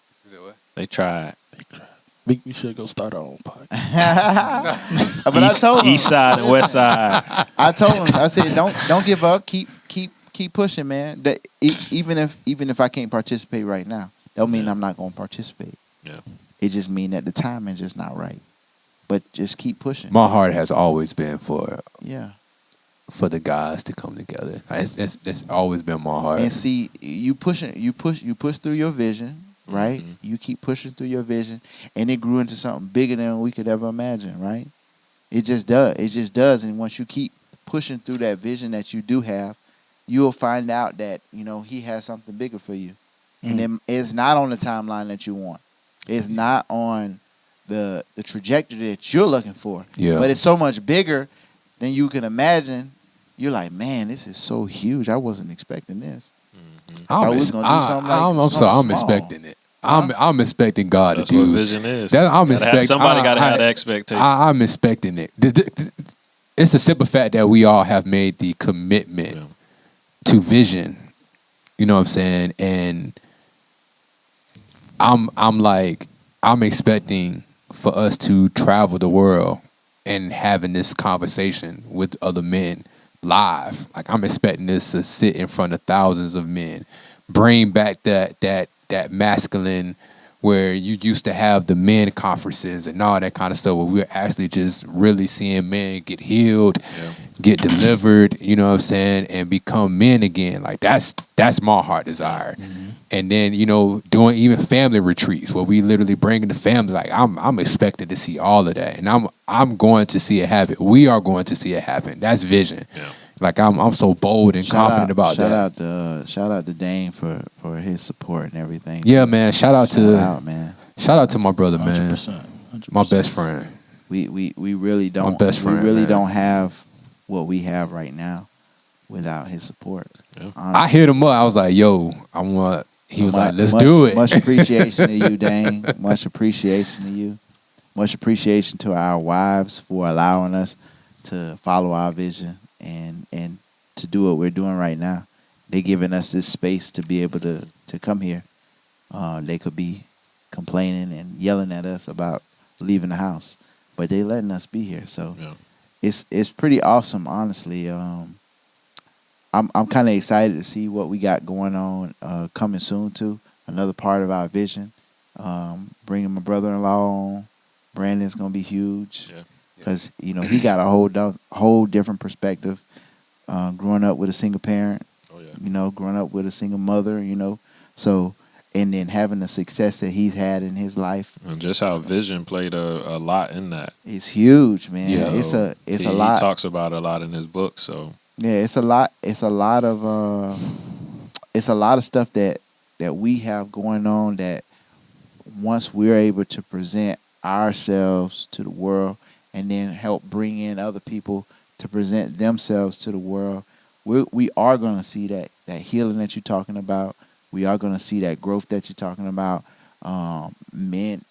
They tried. We should go start our own podcast. But I told him, East side and west side. I told him, I said, don't give up. Keep pushing, man. That even if I can't participate right now, don't mean I'm not gonna participate. Yeah. It just mean that the timing just not right. But just keep pushing. My heart has always been for Yeah. the guys to come together. It's always been my heart. And see, you push through your vision, right? Mhm. You keep pushing through your vision, and it grew into something bigger than we could ever imagine, right? It just does. It just does. And once you keep pushing through that vision that you do have, you'll find out that he has something bigger for you, and then it's not on the timeline that you want. It's not on the trajectory that you're looking for. Yeah. But it's so much bigger than you can imagine. You're like, man, this is so huge. I wasn't expecting this. I was gonna do something like I'm something sorry. I'm small. expecting it. Huh? I'm expecting God That's to do. what vision is. Somebody got to have the expectation. I'm expecting it. It's the simple fact that we all have made the commitment Yeah. to vision. You know what I'm saying? And I'm expecting for us to travel the world and having this conversation with other men live. Like I'm expecting this to sit in front of thousands of men, bring back that masculine where you used to have the men conferences and all that kind of stuff where we're actually just really seeing men get healed, get delivered, you know what I'm saying, and become men again. Like that's my heart desire. Mm-hmm. And then, doing even family retreats where we literally bring in the family. Like I'm expecting to see all of that. And I'm going to see it happen. We are going to see it happen. That's vision. Yeah. Like I'm so bold and confident about that. Shout out to Dane for his support and everything. Yeah, man. Shout out to my brother, 100%, man. 100%. My best friend. We really don't. My best friend, we really man. don't have what we have right now without his support. Yeah. I hit him up. I was like, "Yo, I want." He was like, "Let's do it." Much appreciation to you, Dane. Much appreciation to you. Much appreciation to our wives for allowing us to follow our vision and to do what we're doing right now. They giving us this space to be able to come here. They could be complaining and yelling at us about leaving the house, but they letting us be here. So it's pretty awesome, honestly. I'm kind of excited to see what we got going on coming soon too. Another part of our vision, bringing my brother-in-law on. Brandon's gonna be huge because he got a whole different perspective. Growing up with a single parent, growing up with a single mother, so. And then having the success that he's had in his life, and just how vision played a lot in that. It's huge, man. Yeah, it's a lot. He talks about it a lot in his book. So yeah, it's a lot. It's a lot of stuff that we have going on. That once we're able to present ourselves to the world, and then help bring in other people to present themselves to the world, we are going to see that healing that you're talking about. We are going to see that growth that you're talking about. Men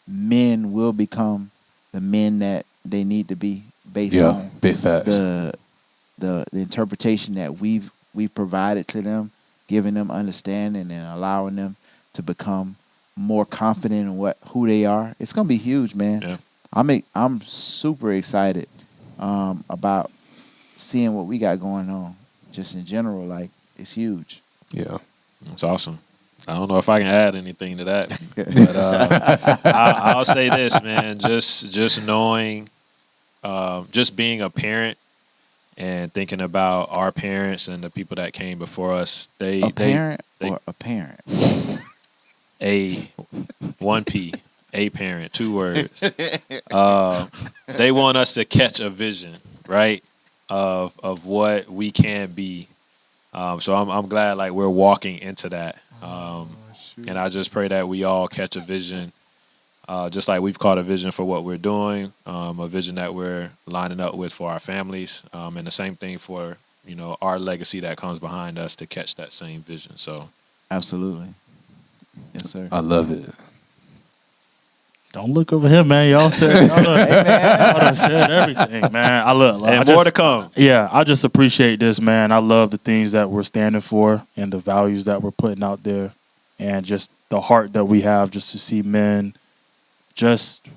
will become the men that they need to be based on big facts. The interpretation that we've provided to them, giving them understanding and allowing them to become more confident in who they are. It's going to be huge, man. Yeah. I'm super excited about seeing what we got going on. Just in general, like it's huge. Yeah, it's awesome. I don't know if I can add anything to that, but I'll say this, man. Just knowing, just being a parent and thinking about our parents and the people that came before us. A parent or a parent? A 1P, A parent, 2 words. They want us to catch a vision, right, of what we can be. So I'm glad like we're walking into that. And I just pray that we all catch a vision, just like we've caught a vision for what we're doing, a vision that we're lining up with for our families, and the same thing for our legacy that comes behind us to catch that same vision. So, Absolutely. Yes, sir. I love it. Don't look over here, man. Y'all said, y'all done said everything, man. and more to come. Yeah, I just appreciate this, man. I love the things that we're standing for and the values that we're putting out there, and just the heart that we have just to see men just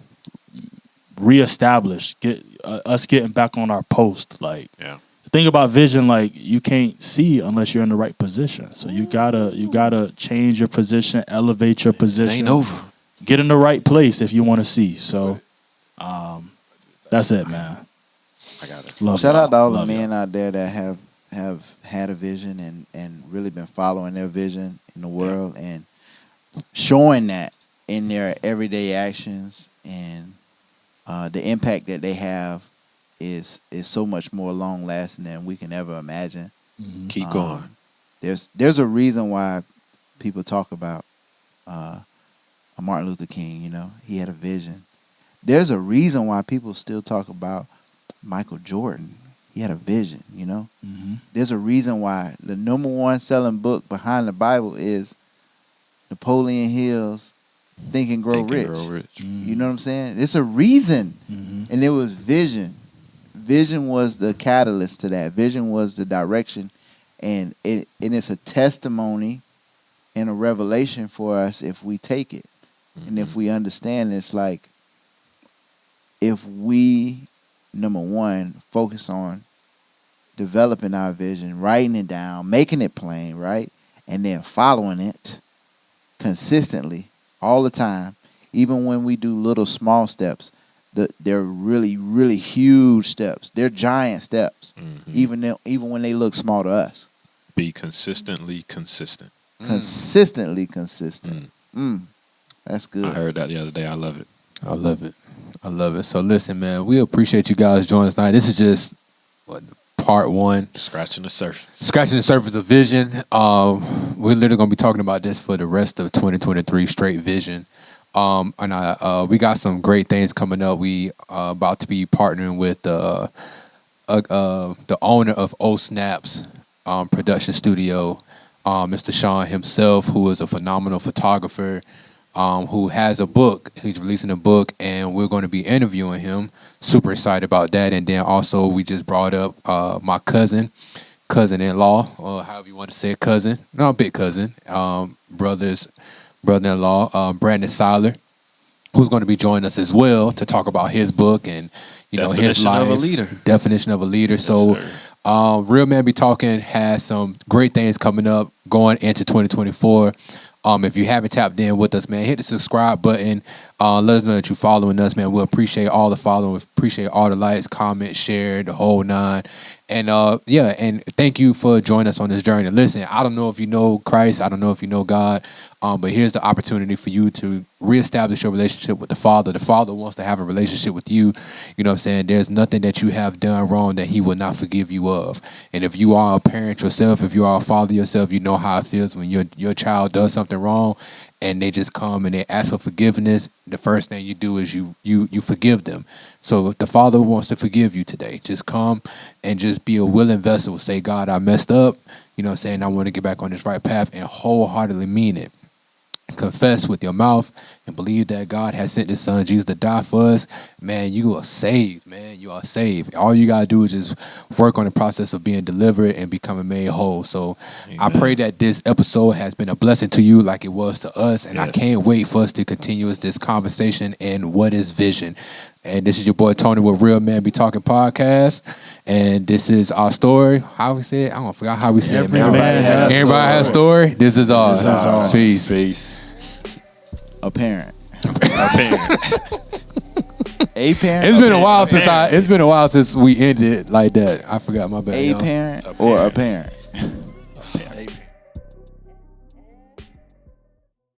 reestablished, us getting back on our post. Like, Yeah. the thing about vision, like, you can't see unless you're in the right position. So you gotta change your position, elevate your position. Ain't over. Get in the right place if you want to see. So, that's it, man. I got it. Love Shout y'all. out to all the Love men y'all. out there that have had a vision and really been following their vision in the world and showing that in their everyday actions, and the impact that they have is so much more long lasting than we can ever imagine. Keep going. There's a reason why people talk about Martin Luther King. He had a vision. There's a reason why people still talk about Michael Jordan. He had a vision. There's a reason why the number one selling book behind the Bible is Napoleon Hill's Think and Grow Rich. You know what I'm saying? It's a reason. And it was vision. Vision was the catalyst to that. Vision was the direction. And it's a testimony and a revelation for us if we take it. And if we understand, it's like, if we, number one, focus on developing our vision, writing it down, making it plain, right? And then following it consistently all the time, even when we do little small steps, they're really, really huge steps. They're giant steps, even when they look small to us. Be consistently consistent. Consistently consistent. That's good. I heard that the other day. I love it. I love it. I love it. So listen, man, we appreciate you guys joining us tonight. This is just part 1. Scratching the surface. Scratching the surface of vision. We're literally going to be talking about this for the rest of 2023, straight vision. And we got some great things coming up. We about to be partnering with the owner of O Snaps production studio, Mr. Sean himself, who is a phenomenal photographer, who has a book. He's releasing a book, and we're going to be interviewing him. Super excited about that. And then also we just brought up my cousin-in-law, or however you want to say it, cousin. No, big cousin. Brother-in-law, Brandon Seiler, who's going to be joining us as well to talk about his book and his life. Definition of a leader. Definition of a leader. Yes, So sir. Real Man Be Talking has some great things coming up going into 2024. If you haven't tapped in with us, man, hit the subscribe button. Let us know that you're following us, man. We'll appreciate all the following. We appreciate all the likes, comments, share, the whole 9. And and thank you for joining us on this journey. Listen, I don't know if you know Christ. I don't know if you know God. But here's the opportunity for you to reestablish your relationship with the Father. The Father wants to have a relationship with you. You know what I'm saying? There's nothing that you have done wrong that he will not forgive you of. And if you are a parent yourself, if you are a father yourself, you know how it feels when your child does something wrong and they just come and they ask for forgiveness. The first thing you do is you forgive them. So the Father wants to forgive you today. Just come and just be a willing vessel. Say, God, I messed up. You know what I'm saying? I want to get back on this right path, and wholeheartedly mean it. Confess with your mouth and believe that God has sent his son Jesus to die for us, man, you are saved, man. You are saved. All you got to do is just work on the process of being delivered and becoming made whole. So Amen. I pray that this episode has been a blessing to you like it was to us. And I Yes. can't wait for us to continue this conversation and what is vision. And this is your boy Tony with Real Man Be Talking Podcast. And this is our story. How we say it? I don't forgot how we say it, man. Everybody has a story. This is ours. This is ours. Peace. Peace. A parent. Our parent. A parent. It's been a Okay, while okay. since it's been a while since we ended it like that. I forgot my bad. A y'all. parent A or a parent. parent.